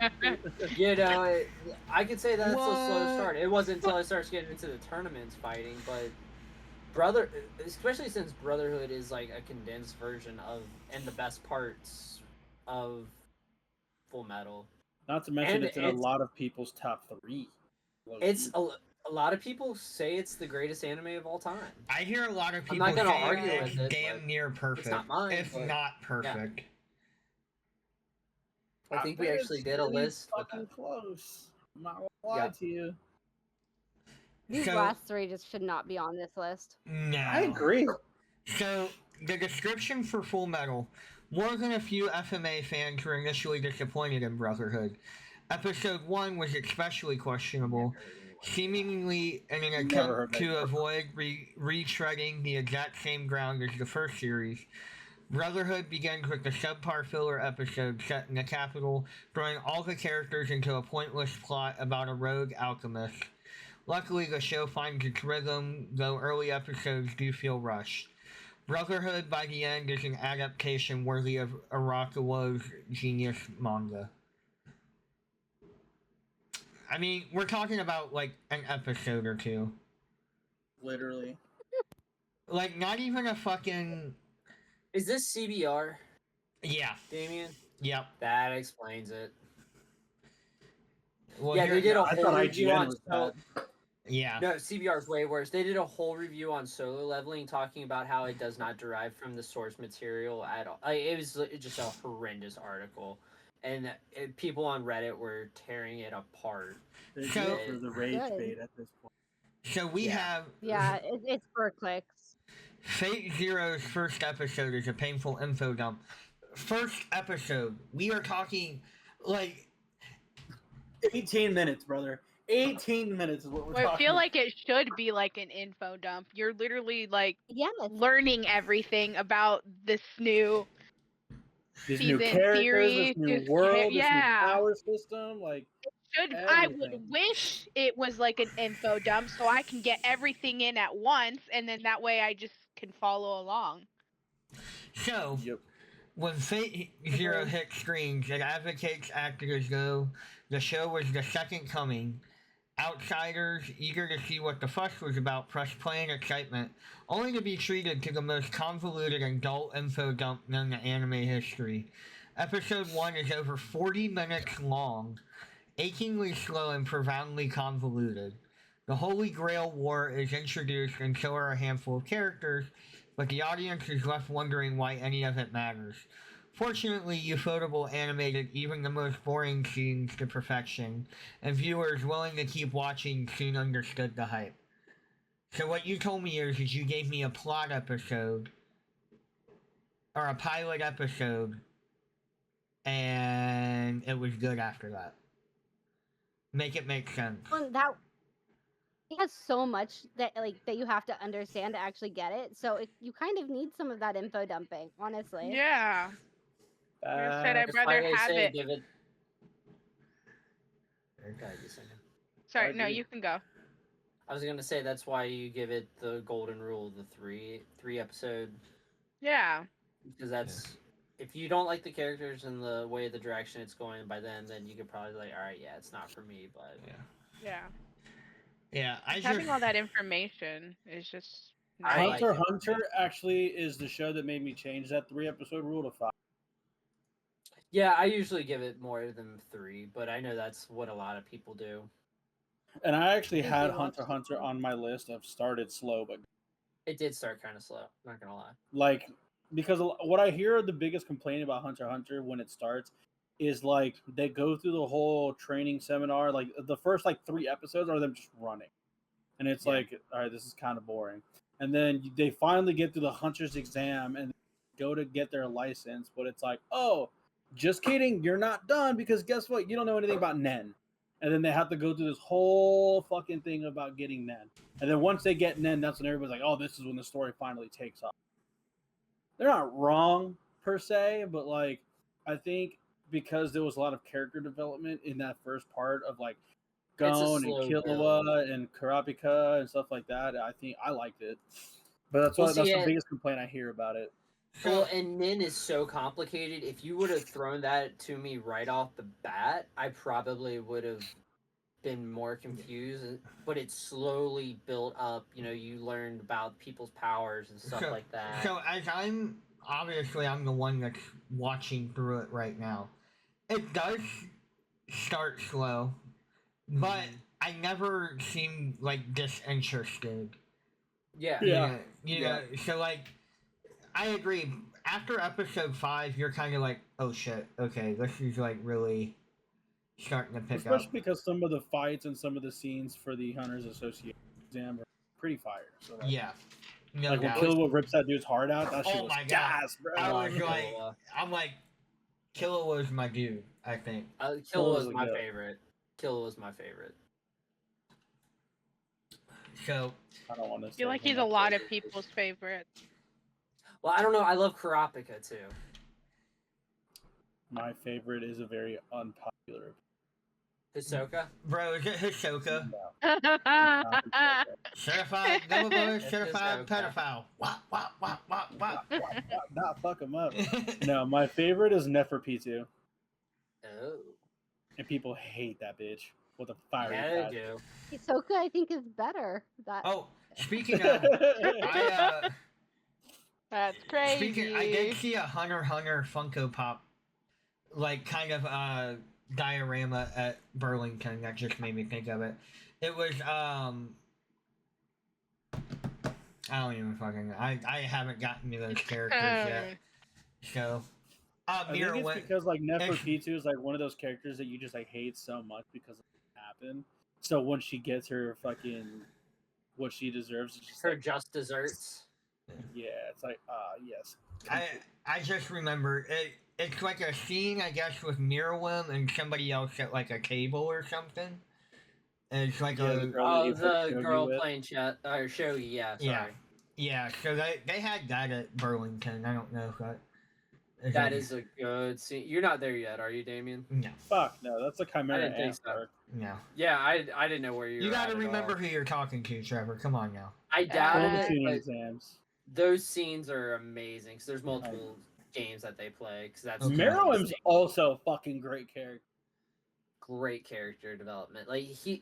You know, I could say that's a slow What? start. It wasn't until I started getting into the tournaments fighting, but especially since Brotherhood is like a condensed version of and the best parts of Full Metal. Not to mention And it's in a lot of people's top 3. It's a lot of people say it's the greatest anime of all time. I hear a lot of I'm people not gonna saying argue it's with it, damn but near perfect, not mine, if but- not perfect. I think we bet actually it's did a really list. with fucking that. close. I'm not gonna lie Yeah. to you. These So- last three just should not be on this list. No. I agree. So, the description for Full Metal. More than a few FMA fans were initially disappointed in Brotherhood. Episode 1 was especially questionable, seemingly in an Never attempt heard that to before. avoid retreading the exact same ground as the first series. Brotherhood begins with the subpar filler episode set in the capital, throwing all the characters into a pointless plot about a rogue alchemist. Luckily, the show finds its rhythm, though early episodes do feel rushed. Brotherhood, by the end, is an adaptation worthy of Arakawa's genius manga. I mean, we're talking about, like, an episode or two. Literally. Like, not even a fucking... Is this CBR, Yeah, Damien? yep. That explains it. Well, Yeah, here- they did a I whole thought review IGN on was Solo. bad. Yeah. No, CBR is way worse. They did a whole review on Solo Leveling, talking about how it does not derive from the source material at all. It was just a horrendous article, and people on Reddit were tearing it apart. They So- do it for the rage Good. bait at this point. So we Yeah. have... Yeah, it's for clicks. Fate Zero's first episode is a painful info dump. First episode, we are talking, like... 18 minutes, brother. 18 minutes is what we're Well, I talking feel like it should be like an info dump. You're literally like Yes. learning everything about this new These new season characters, theory, this new just world, yeah. this new power system. Like, I everything. would wish it was like an info dump so I can get everything in at once, and then that way I just can follow along. So, yep. when Fate Zero hit screens, it advocates actors go, the show was the second coming. Outsiders, eager to see what the fuss was about, pressed play in excitement, only to be treated to the most convoluted and dull info dump known to anime history. Episode 1 is over 40 minutes long, achingly slow and profoundly convoluted. The Holy Grail War is introduced and so are a handful of characters, but the audience is left wondering why any of it matters. Fortunately, Ufotable animated even the most boring scenes to perfection, and viewers willing to keep watching soon understood the hype. So what you told me is you gave me a plot episode, or a pilot episode, and it was good after that. Make it make sense. Well, that it has so much that that you have to understand to actually get it. So you kind of need some of that info dumping, honestly. Yeah. Like I said, I'd That's why rather they have say it. give it. Go ahead, you say it. Sorry, I no, agree. you can go. I was gonna say that's why you give it the golden rule, the three episode, Yeah. because that's if you don't like the characters and the way the direction it's going by then you could probably like, all right, yeah, it's not for me, but Yeah. Yeah, I Having just... all that information is just I nice. like Hunter it. Hunter actually is the show that made me change that 3-episode rule to 5. yeah, I usually give it more than 3, but I know that's what a lot of people do. And I actually Did had you watch Hunter Hunter on my list of started slow, but It did start kind of slow, not gonna lie. like because what I hear the biggest complaint about Hunter Hunter when it starts is like they go through the whole training seminar, like the first like 3 episodes are them just running, and it's Yeah. like, all right, this is kind of boring. And then they finally get through the hunter's exam and go to get their license, but it's like, oh, just kidding, you're not done because guess what? You don't know anything about Nen. And then they have to go through this whole fucking thing about getting Nen. And then once they get Nen, that's when everybody's like, oh, this is when the story finally takes off. They're not wrong per se, but like I think because there was a lot of character development in that first part of like It's a Gon and slow Killua and Kurapika and stuff like that, I think I liked it. But that's Well, why that's see, the biggest complaint I hear about it. Well, and Nin is so complicated. If you would have thrown that to me right off the bat, I probably would have been more confused. But it slowly built up. You know, you learned about people's powers and stuff like that. So as I'm the one that's watching through it right now. It does start slow, but I never seem like disinterested. Yeah. Yeah. You know, so like I agree. After episode 5, you're kind of like, oh shit, okay, this is like really starting to pick Especially up. because some of the fights and some of the scenes for the Hunters Association exam were pretty fire. So like, Yeah. No like when doubt. Killua rips that dude's heart out, that shit Oh was my God. gas, bro. I love was like, Killua. I'm like, Killua was my dude, I think. Killua was Totally my good. favorite. Killua was my favorite. So, I don't want to I feel like he's a lot of people's favorite. Well, I don't know. I love Kurapika too. My favorite is a very unpopular. Hisoka. bro, is it Hisoka? Not Certified, double bonus, It's certified Hisoka. pedophile. Wah. not fuck him up. No, my favorite is Neferpitou, Oh. and people hate that bitch with a fiery Yeah, they passion. do. Hisoka, I think, is better. That Oh, speaking of, I That's crazy. speaking, I did see a Hunter x Hunter Funko Pop, like kind of diorama at Burlington that just made me think of it. It was I don't even fucking know. I haven't gotten to those characters yet. So I think Mira it's went because like Neferpitou is like one of those characters that you just like hate so much because of what happened. So when she gets her fucking what she deserves, it's just Her like, just desserts. yeah, it's like yes. I just remember it's like a scene I guess with Miriam and somebody else at like a table or something. And it's like Yeah, the a girl that Oh, you put the Shogi girl with. playing or Shogi. Yeah, Yeah. sorry. yeah. So they had that at Burlington. I don't know if that. That is a good scene. You're not there yet, are you, Damien? no, Fuck no, that's a I Chimera didn't think Ant so. arc. no. Yeah, I didn't know where you You were. got to at remember all. who you're talking to, Trevor. Come on now. I doubted Full it, tuning but exams. those scenes are amazing. Cause there's multiple games that they play. Cause that's Okay. Meruem's also a fucking great character. great character development. Like he's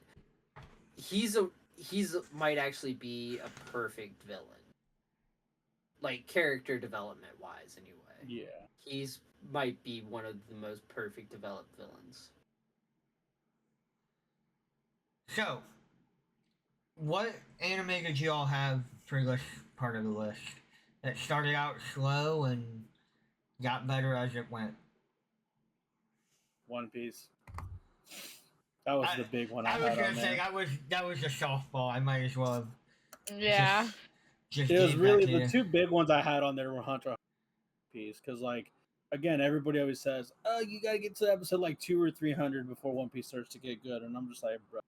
might actually be a perfect villain. Like character development wise, anyway. Yeah. He's might be one of the most perfect developed villains. So, what anime did you all have for this part of the list? That started out slow and got better as it went. One Piece. That was the big one I I was had gonna on say there. that was a softball. I might as well have Yeah. just It was gave really that to the you. two big ones I had on there were Hunter x Piece because like again everybody always says oh you gotta get to episode like 200 or 300 before One Piece starts to get good and I'm just like bro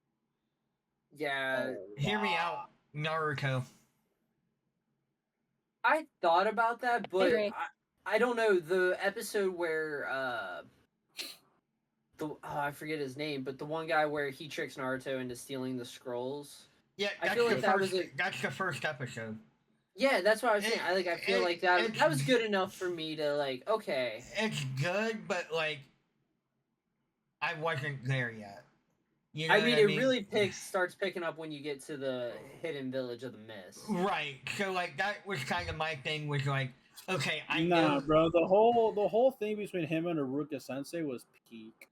Yeah, Hear me out, Naruto. I thought about that, but agree. I don't know the episode where I forget his name, but the one guy where he tricks Naruto into stealing the scrolls. Yeah, I that's feel the like that first. was That's the first episode. Yeah, that's what I was saying. I feel like that it's- was good enough for me to like. Okay, It's good, but like, I wasn't there yet. You know I mean, what it really starts picking up when you get to the hidden village of the mist. Right. So like that was kind of my thing. Was like, okay, I nah know. bro the whole thing between him and Aruka Sensei was peak.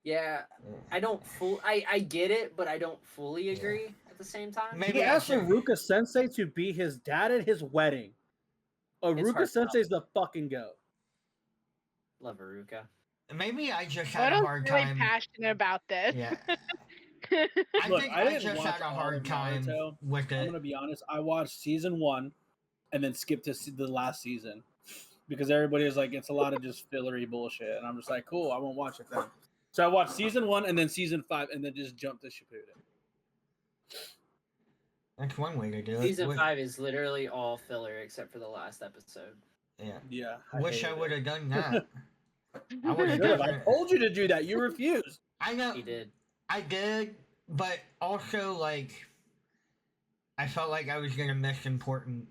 Yeah, I don't I get it, but I don't fully agree at the same time. Maybe He I asked should- Aruka Sensei to be his dad at his wedding. Aruka hard to Sensei's the fucking go. Love Aruka. Maybe I just had a Lodo's hard really time. passionate about this. Yeah. I Look, think I I didn't just watch had a all hard of time Naruto. with I'm it. gonna be honest. I watched season 1 and then skipped to the last season because everybody is like, it's a lot of just fillery bullshit, and I'm just like, cool, I won't watch it then. So I watched season 1 and then season 5 and then just jumped to Shippuden. That's one way to do it. Season Wi- 5 is literally all filler except for the last episode. Yeah. Yeah. Wish I hated would it. have done that. I would have Should've. I definitely. told you to do that. You refused. I know. He did. I did, but also like, I felt like I was gonna miss important.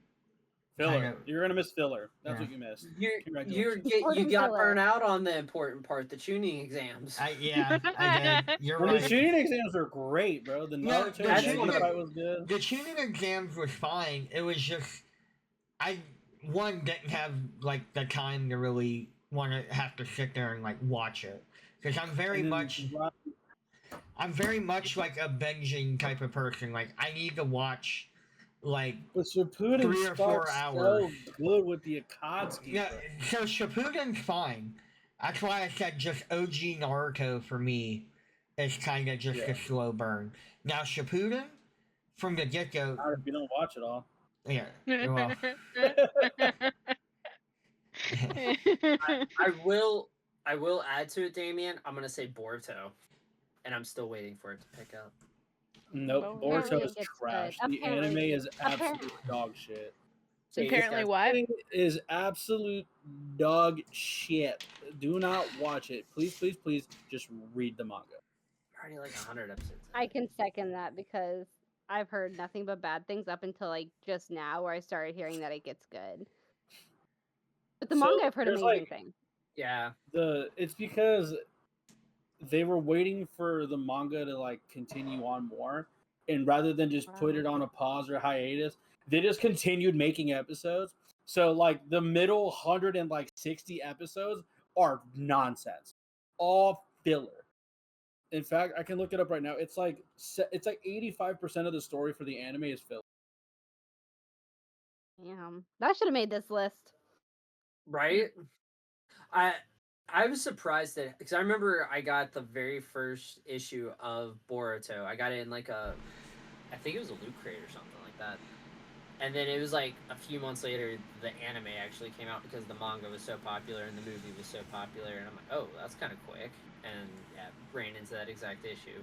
Filler. Kind of- You're gonna miss filler. That's Yeah. what you missed. You Congratulations. got Filler. burned out on the important part, the tuning exams. I did. You're Well, right. the shooting exams are great, bro. The No, Naruto the Neji shooting- fight was good. The tuning exams was fine. It was just I didn't have like the time to really want to have to sit there and like watch it because I'm very And then much like a binging type of person. Like I need to watch like But Shippuden 3 or 4 starts hours. so good with the Akatsuki. yeah. bro. So Shippuden's fine. That's why I said just OG Naruto for me is kind of just Yeah. a slow burn. Now Shippuden, from the get go. Not if you don't watch it all. Yeah. Well, I will add to it, Damien. I'm gonna say Boruto, and I'm still waiting for it to pick up. Nope, Apparently Boruto it is gets trash. good. The anime is absolute apparently- dog shit. Say Apparently this, what? It is absolute dog shit. Do not watch it. Please, please, please just read the manga. already like 100 episodes. I can second that because I've heard nothing but bad things up until like just now, where I started hearing that it gets good. But the So, manga, I've heard there's, amazing like, things. Yeah. It's because they were waiting for the manga to like continue on more, and rather than just put it on a pause or hiatus, they just continued making episodes. So like the middle 160 episodes are nonsense, all filler. In fact, I can look it up right now. It's like 85% of the story for the anime is filler. Damn, that should have made this list. Right? I was surprised that, because I remember I got the very first issue of Boruto. I got it in like I think it was a Loot Crate or something like that. And then it was like a few months later, the anime actually came out because the manga was so popular and the movie was so popular. And I'm like, oh, that's kind of quick. And yeah, ran into that exact issue.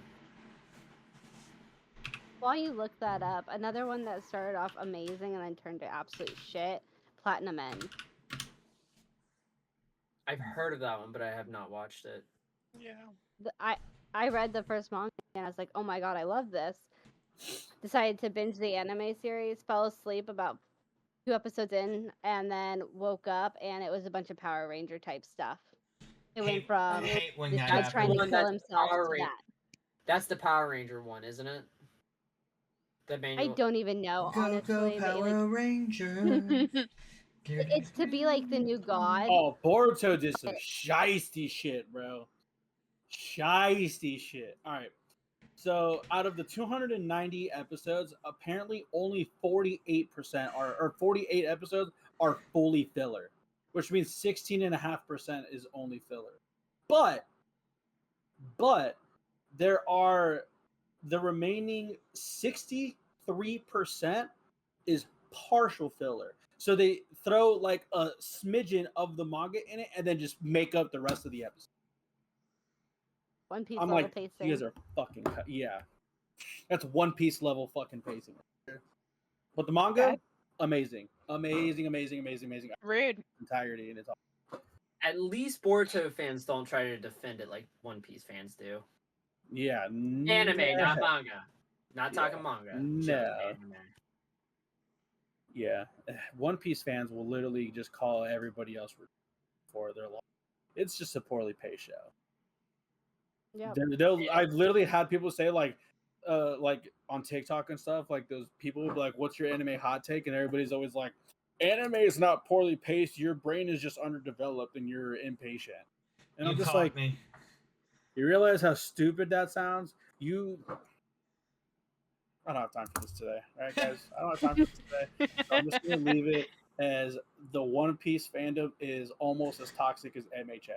While you look that up, another one that started off amazing and then turned to absolute shit, Platinum End. I've heard of that one, but I have not watched it. Yeah. I read the first manga and I was like, oh my god, I love this. Decided to binge the anime series, fell asleep about 2 episodes in, and then woke up and it was a bunch of Power Ranger type stuff. It went I from hate when this that guy's trying to One kill that's himself Power to Ranger. that. That's the Power Ranger one, isn't it? The I manual. don't even know, Go honestly. But Power Ranger. it's to be like the new god. Oh, Boruto did some shiesty shit, bro. Shiesty shit. All right. So out of the 290 episodes, apparently only 48% or 48 episodes are fully filler, which means 16.5% is only filler. But there are the remaining 63% is partial filler. So they throw like a smidgen of the manga in it and then just make up the rest of the episode. One Piece I'm level like, pacing. you guys are fucking yeah. That's One Piece level fucking pacing. But the manga, Okay. amazing. Amazing. Rude. Entirety and it's all. At least Boruto fans don't try to defend it like One Piece fans do. Yeah. Anime, not manga. Not talking Yeah. manga. No. Just anime. Yeah. One Piece fans will literally just call everybody else for their life. It's just a poorly paced show. Yep. I've literally had people say like on TikTok and stuff, like those people will be like, "What's your anime hot take?" And everybody's always like, "Anime is not poorly paced. Your brain is just underdeveloped and you're impatient." And I'm You just caught like, me. you realize how stupid that sounds? I don't have time for this today, all right, guys? I don't have time for this today. So I'm just gonna leave it as the One Piece fandom is almost as toxic as MHA.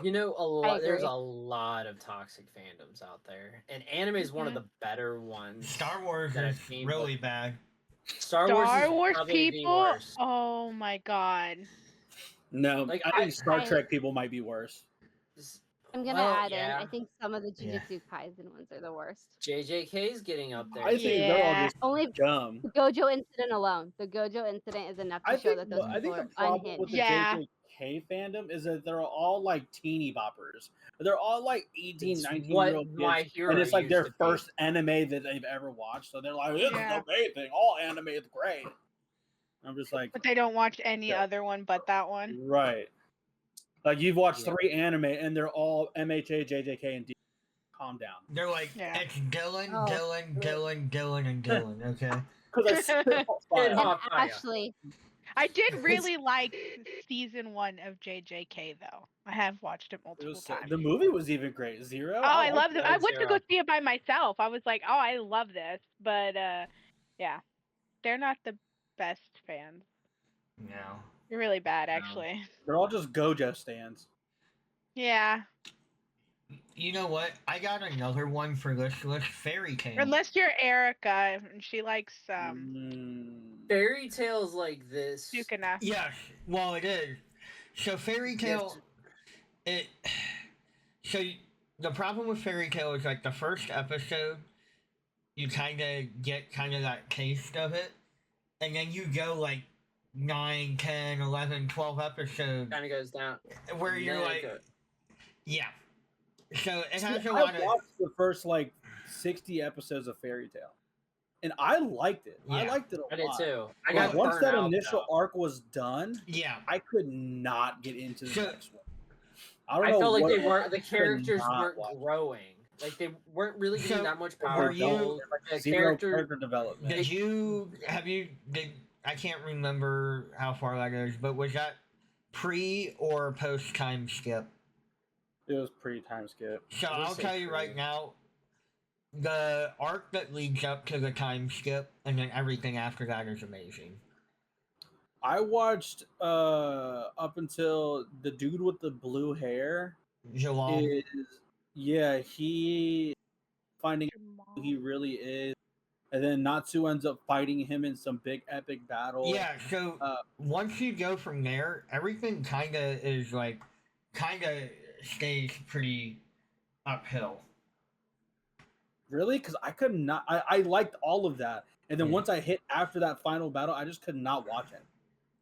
You know, there's agree. a lot of toxic fandoms out there, and anime is one of the better ones. Star Wars that is I've seen, really bad. Star Wars is probably the people. worst. Oh my god. No, Like, I think Star I- Trek people might be worse. I'm gonna Well, add yeah. in. I think some of the Yeah. Jujutsu Kaisen ones are the worst. JJK's getting up there. I think they're all Yeah. just Only dumb. the Gojo incident alone. The Gojo incident is enough to show that those I people think the are problem unhinged. with the Yeah. JJK fandom is that they're all like teeny boppers. They're all like 18, It's 19-year-old what My kids. Hero And it's like their used to be. first anime that they've ever watched. So they're like, this Yeah. is amazing. All anime is great. I'm just like, But they don't watch any Yeah. other one but that one. right. Like you've watched Yeah. 3 anime and they're all MHA, JJK, and D. Calm down. They're like, Yeah. it's Dylan, Oh, Dylan, Dylan, Dylan, and Dylan, okay? Because I spit fire. And And Hawkeye. actually, I did really like season 1 of JJK though. I have watched it It multiple was, times. the movie was even great. Zero. Oh, I liked love it. I like went to go Zero. see it by myself. I was like, oh, I love this. But yeah. They're not the best fans. No. They're really bad No. actually. They're all just Gojo stands. Yeah. You know what? I got another one for this list. Fairy Tale. Unless you're Erica and she likes Fairy tales like this. Sukuna. Yes. Well, it is. So Fairy Tale. It. So the problem with Fairy Tale is like the first episode, you kind of get kind of that taste of it, and then you go like 9, 10, 11, 12 episodes Kind of goes down. where you're Then it like, goes- yeah. So it See, has a I lot of. watched the first like 60 episodes of Fairy Tale, and I liked it. I Yeah. liked it a I did lot. too. I But got once burned that out, initial though. arc was done, Yeah. I could not get into the So- next one. I don't I know. felt like what they it weren't. was, The I could characters not weren't watch it. growing. Like they weren't really getting So, that much They power. you- Like the Zero character. development. Did you have you did I can't remember how far that is, but was that pre or post time skip? It was pre-time skip. So I would I'll say tell you pre. right now, the arc that leads up to the time skip and then everything after that is amazing. I watched up until the dude with the blue hair Jalal. is he finding who he really is, and then Natsu ends up fighting him in some big epic battle. Yeah, so once you go from there, everything kinda is like kinda stays pretty uphill. Really? Because I could not. I liked all of that, and then Yeah. once I hit after that final battle, I just could not watch it.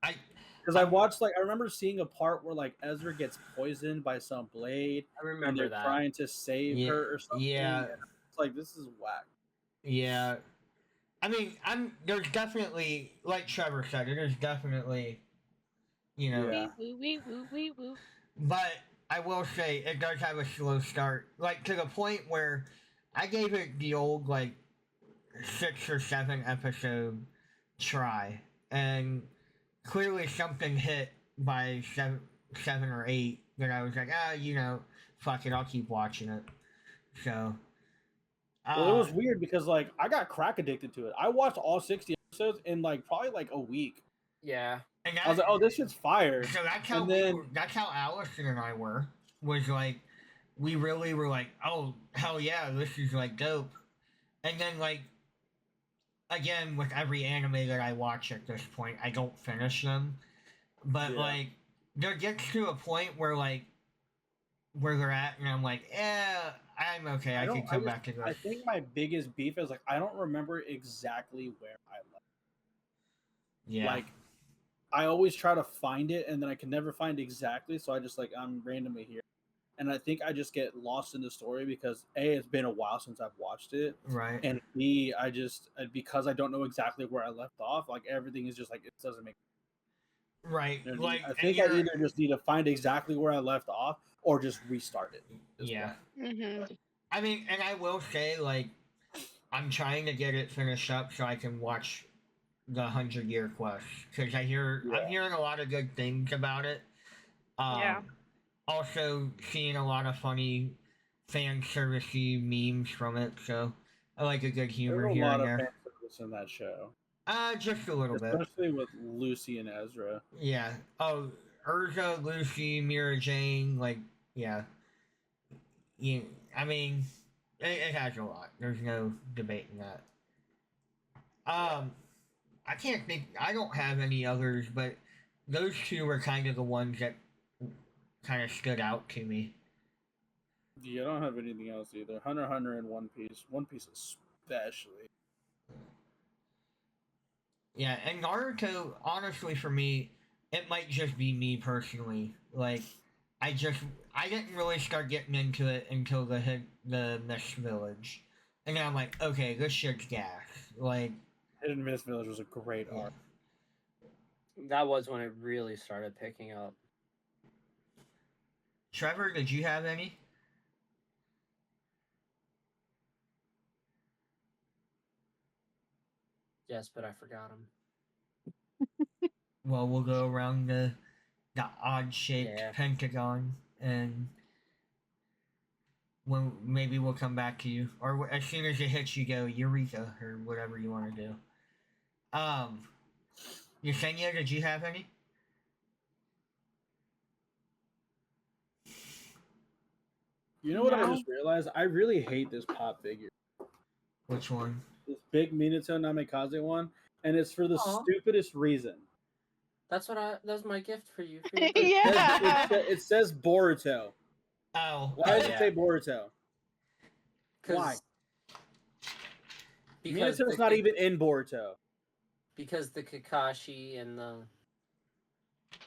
I Because I watched I remember seeing a part where like Ezra gets poisoned by some blade, I and remember they're that. trying to save Yeah, her or something. yeah. and it's like this is whack. Yeah. I mean, there's definitely, like Trevor said, it is definitely, you know, Yeah. Wee wee woo wee woo. but I will say it does have a slow start, like to the point where I gave it the old like 6 or 7 episode try, and clearly something hit by 7 or 8 that I was like, fuck it, I'll keep watching it. So. Well, it was weird because like I got crack addicted to it. I watched all 60 episodes in like probably like a week. Yeah. And I was like, oh, this shit's fire. So that's how And then- that's how Allison and I were. Was like, we really were like, oh hell yeah, this is like dope. And then like, again with every anime that I watch at this point, I don't finish them, but Yeah. like there gets to a point where like where they're at, and I'm like, I'm okay. I can come back to this. I think my biggest beef is like I don't remember exactly where I left. Yeah. Like I always try to find it and then I can never find exactly, so I just like I'm randomly here. And I think I just get lost in the story because A, it's been a while since I've watched it. right. And B, I just because I don't know exactly where I left off, like everything is just like it doesn't make Right. you know what I Like mean? I think I either just need to find exactly where I left off or just restart it. yeah. Mhm. I mean, and I will say, like, I'm trying to get it finished up so I can watch the 100-Year Quest because I'm hearing a lot of good things about it. Yeah. Also, seeing a lot of funny fan servicey memes from it, so I like a good humor There's a here lot and of there. fan service in that show, Just a little bit. especially with Lucy and Ezra. Yeah. Oh, Urza, Lucy, Mira Jane, like, yeah. I mean, it has a lot. There's no debating that. I can't think. I don't have any others, but those two were kind of the ones that kind of stood out to me. Yeah, I don't have anything else either. Hunter x Hunter and One Piece. One Piece especially. Yeah, and Naruto, honestly, for me, it might just be me personally. Like, I didn't really start getting into it until the Mist Village, and then I'm like, okay, this shit's gas. Like, Hidden Mist Village was a great Yeah. arc. That was when it really started picking up. Trevor, did you have any? Yes, but I forgot them. Well, we'll go around the odd-shaped Yeah. pentagon, and maybe we'll come back to you, or as soon as it hits, you go Eureka or whatever you want to do. Yesenia, did you have any? You know what I No. just realized? I really hate this pop figure. Which one? This big Minato Namikaze one, and it's for the Aw. stupidest reason. That's my gift for you. For your birthday. Yeah. It says Boruto. Oh, Why does yeah. it say Boruto? Why? 'Cause- Because Minato's not even in Boruto. because the Kakashi and the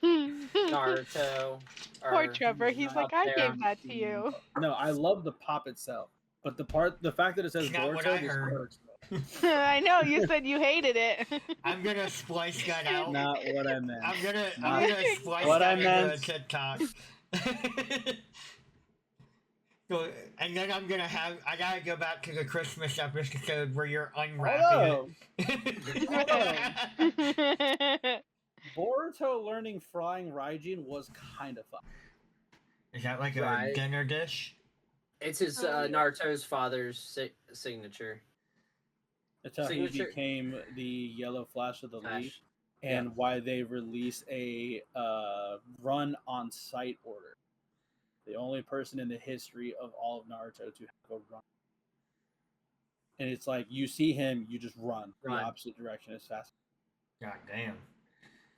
Naruto are Poor Trevor. He's up like, I there gave on that the to you. No, I love the pop itself, but the fact that it says It's not what Boruto I just heard. hurts. I know you said you hated it. I'm gonna splice that out. Not what I meant. I'm gonna Not splice what that I into a meant. TikTok. So, and then I gotta go back to the Christmas episode where you're unwrapping it. Boruto learning frying Raijin was kind of fun. Is that like a Right. dinner dish? It's his Oh, yeah. Naruto's father's signature. It's how Signature- he became the Yellow Flash of the Leaf, Flash. and why they release a run on site order. The only person in the history of all of Naruto to have a run. And it's like you see him, you just run Run. the opposite direction as fast. God damn.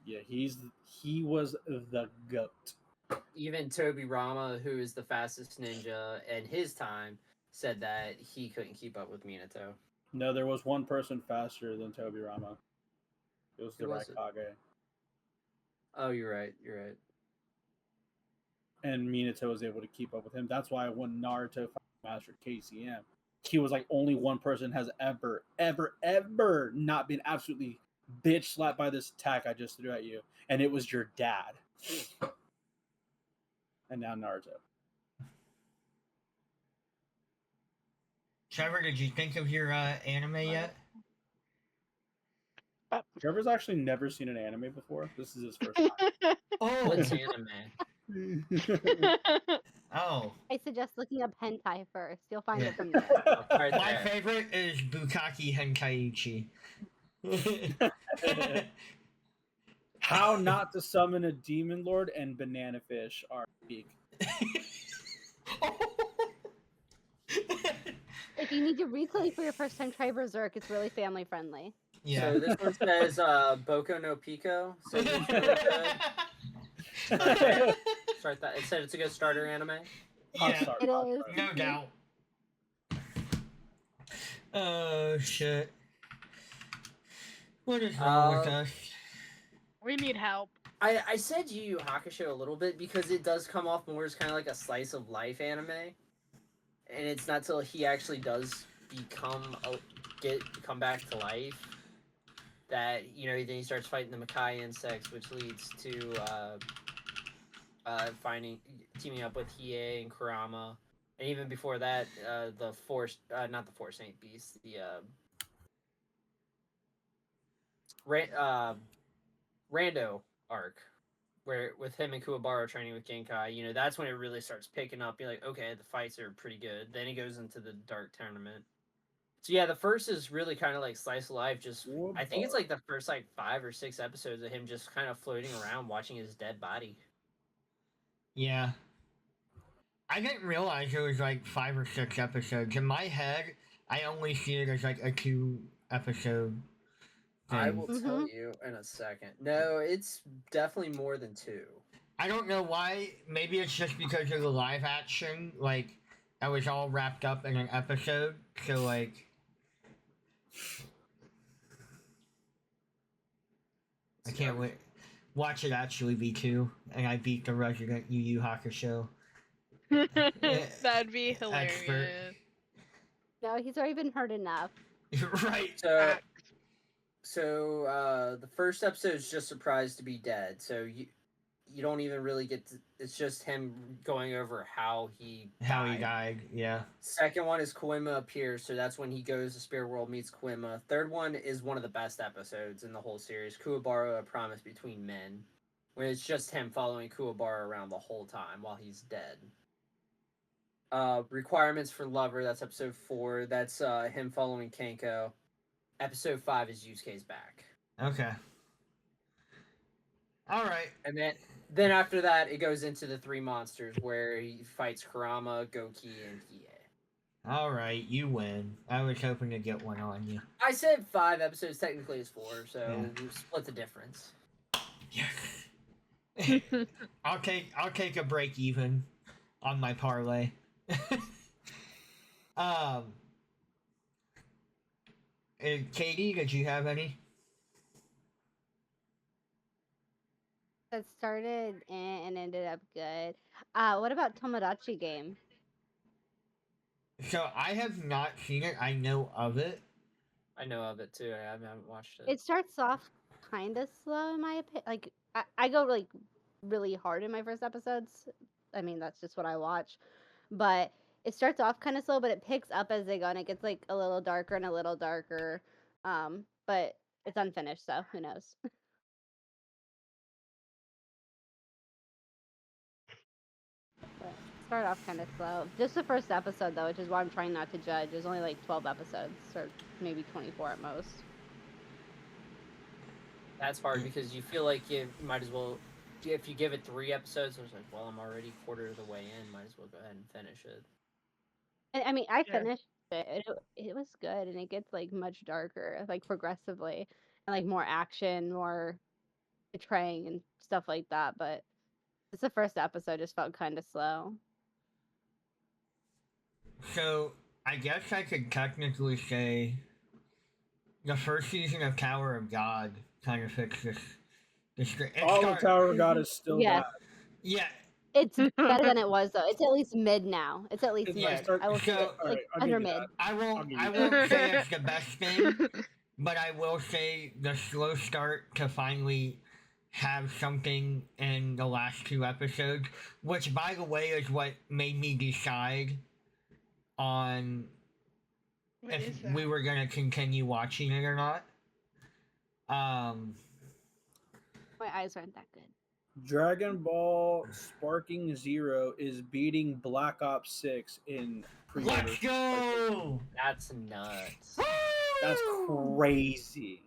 Yeah, he was the goat. Even Toby Rama, who is the fastest ninja in his time, said that he couldn't keep up with Minato. No, there was one person faster than Tobirama. It was the Who was it? Raikage. Oh, you're right. You're right. And Minato was able to keep up with him. That's why when Naruto mastered KCM, he was like, only one person has ever not been absolutely bitch slapped by this attack I just threw at you, and it was your dad. And now Naruto. Trevor, did you think of your anime yet? Trevor's actually never seen an anime before. This is his first time. Oh, What's anime? oh. I suggest looking up hentai first. You'll find it from there. Right My there. favorite is Bukaki Henkaiuchi. How not to summon a demon lord and banana fish are peak. If you need to replay for your first time, try Berserk. It's really family friendly. Yeah. So this one says Boko no Pico. So it's really good. Start that. It said it's a good starter anime. Yeah, It is. no doubt. Oh shit. What is wrong with us? We need help. I said Yu Yu Hakusho a little bit because it does come off more as kind of like a slice of life anime, and it's not till he actually does come back to life that then he starts fighting the Makai insects, which leads to teaming up with Hiei and Kurama, and even before that, the Force not the Force Saint Beast, the Rando arc, where with him and Kuwabara training with Genkai, that's when it really starts picking up. You're like, okay, the fights are pretty good. Then he goes into the Dark Tournament. So yeah, the first is really kind of like slice of life. Just I think it's like the first like 5 or 6 episodes of him just kind of floating around watching his dead body. Yeah. I didn't realize it was like 5 or 6 episodes. In my head, I only see it as like a 2-episode thing. I will tell you in a second. No, it's definitely more than 2. I don't know why. Maybe it's just because of the live action. Like, that was all wrapped up in an episode. So, like... I can't wait. Watch it actually be 2, and I beat the Resident Yu Yu Hakusho. That'd be hilarious. No, he's already been hurt enough. Right. So the first episode is just surprised to be dead. So you don't even really get to. It's just him going over how he died. Yeah. Second one is Koima appears, so that's when he goes to Spirit World, meets Koima. Third one is one of the best episodes in the whole series, Kuwabara: A Promise Between Men, where it's just him following Kuwabara around the whole time while he's dead. Requirements for Lover, that's episode 4. That's him following Kenko. Episode 5 is Yusuke's back. Okay. All right. And Then after that, it goes into the three monsters where he fights Kurama, Goki, and Hiei. All right, you win. I was hoping to get one on you. I said 5 episodes. Technically, it's 4, so Yeah. we'll split the difference. Yes. I'll take a break even on my parlay. Katie, did you have any? It started and ended up good. What about Tomodachi Game? So I have not seen it. I know of it. I know of it too. I haven't watched it. It starts off kind of slow in my opinion. Like I go like really hard in my first episodes. I mean, that's just what I watch. But it starts off kind of slow, but it picks up as they go, and it gets like a little darker and a little darker. But it's unfinished, so who knows? But start off kind of slow. Just the first episode though, which is why I'm trying not to judge. There's only like 12 episodes, or maybe 24 at most. That's hard because you feel like you might as well. If you give it 3 episodes, it's like, well, I'm already quarter of the way in. Might as well go ahead and finish it. And, I mean, I Yeah. finished it. It was good, and it gets like much darker, like progressively, and like more action, more betraying and stuff like that. But it's the first episode just felt kind of slow. So I guess I could technically say the first season of Tower of God kind of fixed this. All of Tower of God is still Yes. bad. Yeah. It's better than it was though. It's at least mid now. It's at least It's mid. like start- I will give so- it like Alright, I'll under give you mid. that. I I'll won't. give I you won't say it's the best thing, but I will say the slow start to finally have something in the last 2 episodes, which by the way is what made me decide on What is if that? we were gonna continue watching it or not. My eyes aren't that good. Dragon Ball Sparking Zero is beating Black Ops 6 in pre-order. Let's go! That's nuts. That's crazy.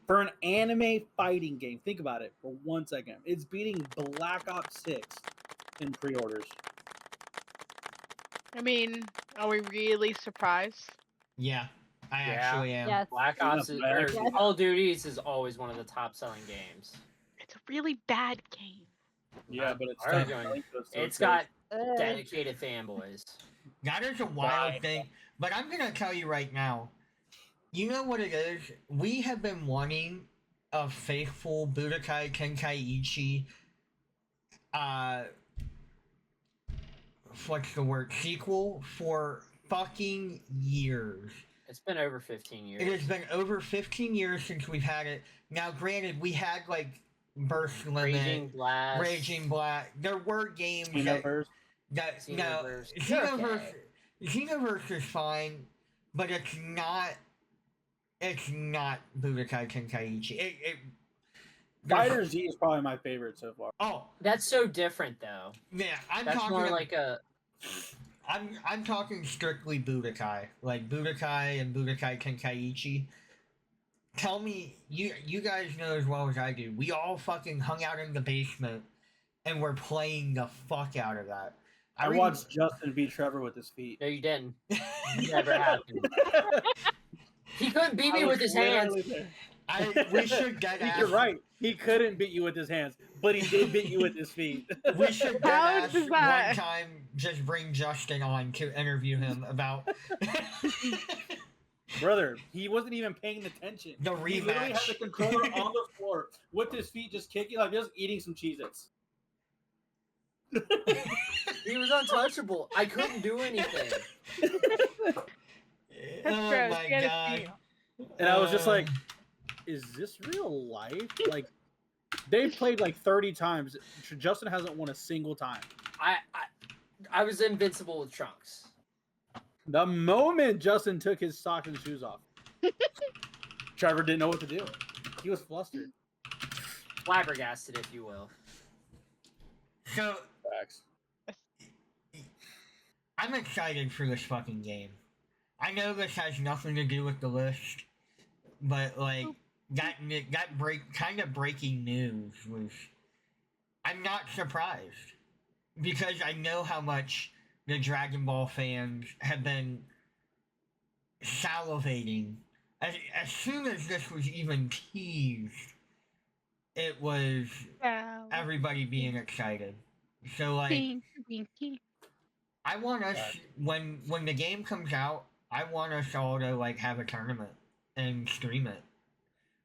For an anime fighting game, think about it for 1 second. It's beating Black Ops 6 in pre-orders. I mean, are we really surprised? Yeah, I Yeah. actually am. Yes. Black Ops is, I or actually- Call of Duty's is always one of the top selling games. It's a really bad game. Yeah, but it's arguing. It's got dedicated fanboys. That is a wild Why? thing, but I'm gonna tell you right now. You know what it is? We have been wanting a faithful Budokai Tenkaichi, what's the word? Sequel for fucking years. It's been over 15 years. It has been over 15 years since we've had it. Now, granted, we had like Burst Limit, Raging Blast. Raging Black. There were games Xenoverse. that no, Xenoverse. They're Xenoverse. okay. Xenoverse is fine, but it's not. It's not Budokai Tenkaichi. there's- Fighter Z is probably my favorite so far. Oh That's so different, though. yeah, I'm That's talking more like a. I'm talking strictly Budokai, like Budokai and Budokai Tenkaichi. Tell me, you guys know as well as I do. We all fucking hung out in the basement, and we're playing the fuck out of that. I watched Justin beat Trevor with his feet. No, you didn't. Never happened. He couldn't beat me with his hands. We should get You're right. He couldn't beat you with his hands, but he did beat you with his feet. We should How get does one that- time just bring Justin on to interview him about Brother, he wasn't even paying attention. the He literally had the rematch. controller on the floor with his feet just kicking, like just eating some Cheez-Its. He was untouchable. I couldn't do anything. That's Oh gross. my You gotta god. see. And I was just like, is this real life? Like, they played like 30 times. Justin hasn't won a single time. I was invincible with Trunks. The moment Justin took his socks and shoes off, Trevor didn't know what to do. He was flustered. Flabbergasted, if you will. So Facts. I'm excited for this fucking game. I know this has nothing to do with the list, but like that breaking news was. I'm not surprised because I know how much the Dragon Ball fans have been salivating. As soon as this was even teased, it was everybody being excited. So like, Winky. I want us when the game comes out, I want us all to like have a tournament and stream it.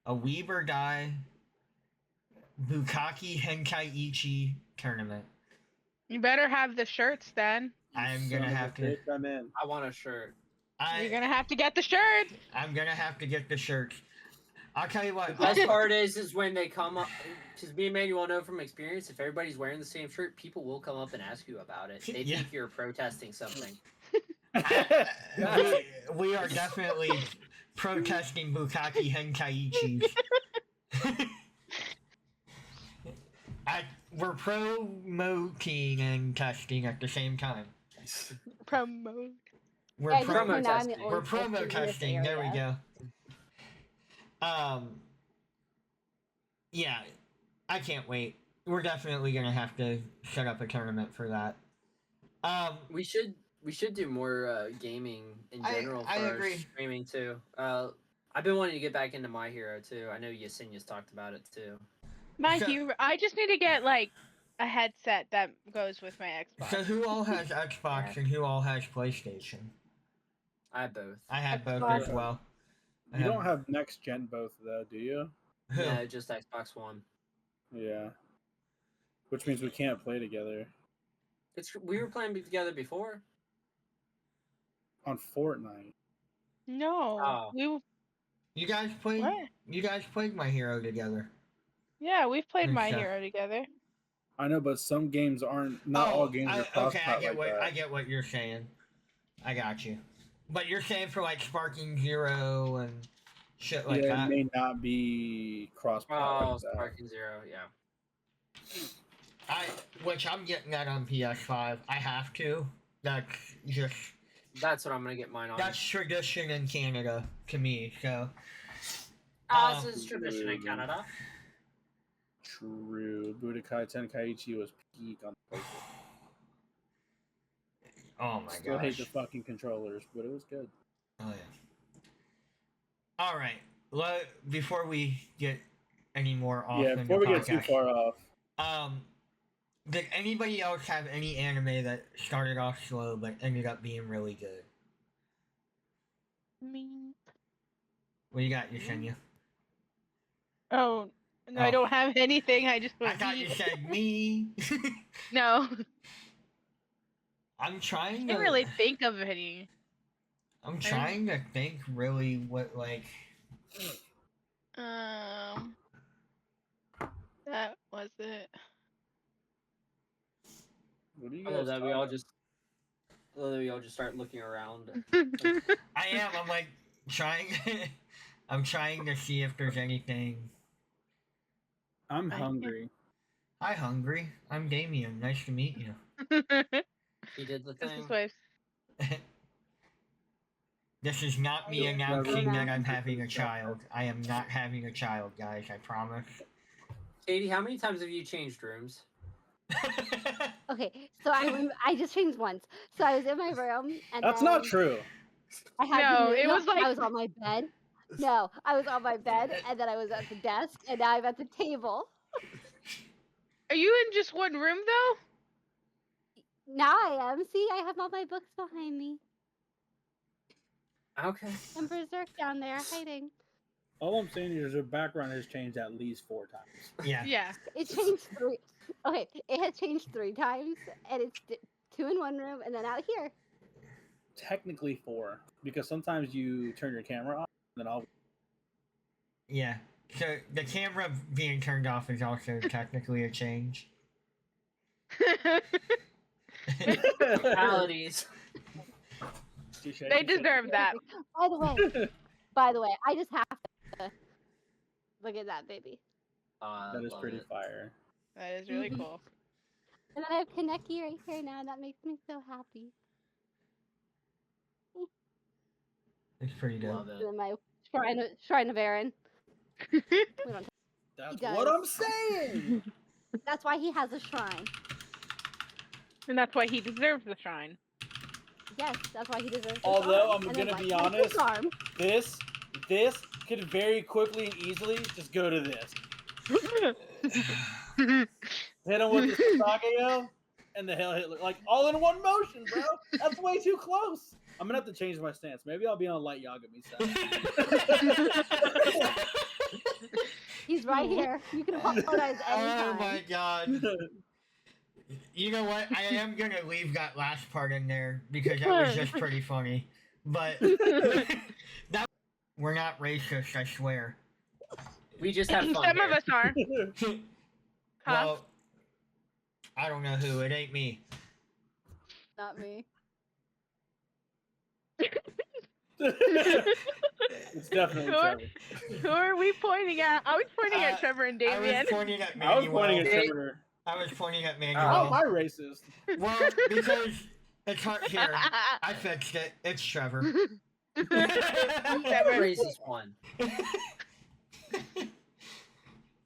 A Weeb or Die Bukaki Henkaiichi tournament. You better have the shirts then. I'm gonna have to. I'm in. I want a shirt. You're gonna have to get the shirts. I'm gonna have to get the shirts. I'll tell you what. The best part is when they come up, because me and Manuel know from experience, if everybody's wearing the same shirt, people will come up and ask you about it. They Yeah. think you're protesting something. we are definitely protesting Bukaki Henkaiichis. We're promoting and testing at the same time. Promote. We're Yeah, I just promo found out I'm the testing. only We're promo person in this testing. There we area. go. Yeah, I can't wait. We're definitely gonna have to set up a tournament for that. We should do more gaming in general I for our agree. streaming too. I've been wanting to get back into My Hero too. I know Yesenia's talked about it too. My So- hero. I just need to get like a headset that goes with my Xbox. So who all has Xbox and who all has PlayStation? I have both. I have both Xbox. as well. I You don't have next gen both though, do you? who? Yeah, just Xbox One. Yeah. Which means we can't play together We were playing together before. on Fortnite. No, Oh. You guys played. What? You guys played My Hero together. Yeah, we've played Good My stuff. Hero together. I know, but some games aren't. Not all games are cross okay. I get like that. I get what you're saying. I got you. But you're saying for like Sparking Zero and shit like yeah, that. it may not be cross Oh, like that. Sparking Zero, yeah. Which I'm getting that on PS5. I have to. That's just That's what I'm gonna get mine on. that's tradition in Canada to me. So This is tradition in Canada. True. Budokai Tenkaichi was peak on the PlayStation. oh my Still hate gosh. the fucking controllers, but it was good. Oh yeah. All right. Before we get any more off. Yeah, in before the we get too podcast, far off. Did anybody else have any anime that started off slow but ended up being really good? Me. What you got, Yesenia? Oh no, Oh. I don't have anything. I just I went. thought you said me. No, I'm I trying to didn't really think of any. I'm trying to think really what like That was it. What do you Other guys than we all just start looking around. I am. I'm like trying. I'm trying to see if there's anything. I'm I- hungry. Hi, hungry. I'm Damien. Nice to meet you. He did the This thing. is what This is not me Yeah, announcing never that I'm mind. having a child. I am not having a child, guys. I promise. Katie, how many times have you changed rooms? Okay, so I just changed once. So I was in my room, and That's then not true. I had No, to move- it was like- I was on my bed. No, I was on my bed, and then I was at the desk, and now I'm at the table. Are you in just one room though? Now I am. See, I have all my books behind me. Okay. And Berserk down there hiding. All I'm saying is your background has changed at least 4 times. Yeah. Yeah. It changed 3. Okay, it has changed 3 times, and it's 2 in one room, and then out here. Technically 4, because sometimes you turn your camera off, and then I'll. Yeah. So the camera being turned off is also technically a change. Realities. They deserve that. By the way, I just have to look at that baby. That is Love pretty it. fire. That is really Mhm. cool. And then I have Kaneki right here now. That makes me so happy. It's pretty dope. Love And it. then my shrine of Aaron. We don't That's does. what I'm saying. That's why he has a shrine. And that's why he deserves the shrine. Yes, that's why he deserves. This Although, arm. I'm And then gonna why be he has honest, this arm. this could very quickly and easily just go to this. Hit him with the Sasageo, and the hell Hitler. Like, all in one motion, bro. That's way too close. I'm gonna have to change my stance. Maybe I'll be on Light Yagami side. He's right here. You can apologize Oh anytime. my god. You know what? I am gonna leave that last part in there because that was just pretty funny. But that we're not racist, I swear. We just have fun. Some of here. us are. Huh? Well, I don't know who. It ain't me. Not me. It's definitely Sure. Trevor. Who are we pointing at? I was pointing at Trevor and I was Damien. pointing at I was Manuel. pointing at Hey. Trevor. I was pointing at How Manuel. am I racist? Well, because it's not here. I fixed it. It's Trevor. I'm the racist one.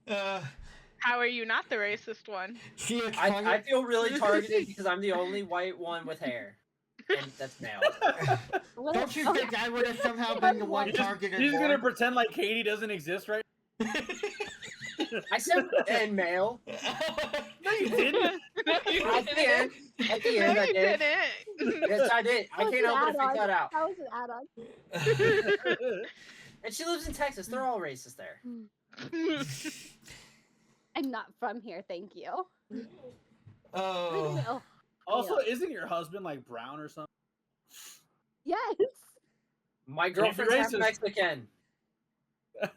How are you not the racist one? See, it's funny. I feel really targeted because I'm the only white one with hair. And that's male. What Don't you oh, think I would have somehow been the one You're just, targeted you're just more? gonna pretend like Katie doesn't exist, right? I said and male. No, you didn't. At the end. At the No, end, I you did. didn't. Yes, I did. I that was can't an help but to add-on. figure that out. That was an add-on. And she lives in Texas. They're all racist there. I'm not from here, thank you. Oh. Oh, Also, isn't your husband like brown or something? yes. My girlfriend's half racist. Mexican.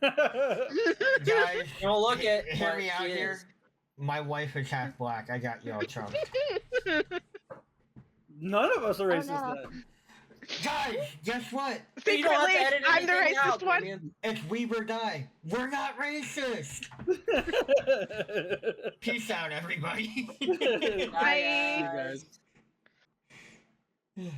Guys, Don't look it. hear but me out she here. is. My wife is half black. I got y'all, Trump. None of us are Oh, racist no. then. Guys, guess what? But you don't have to Secretly, edit I'm the anything racist out, one. Damien. It's Weeb or die. We're not racist. Peace out, everybody. Bye. guys. guys.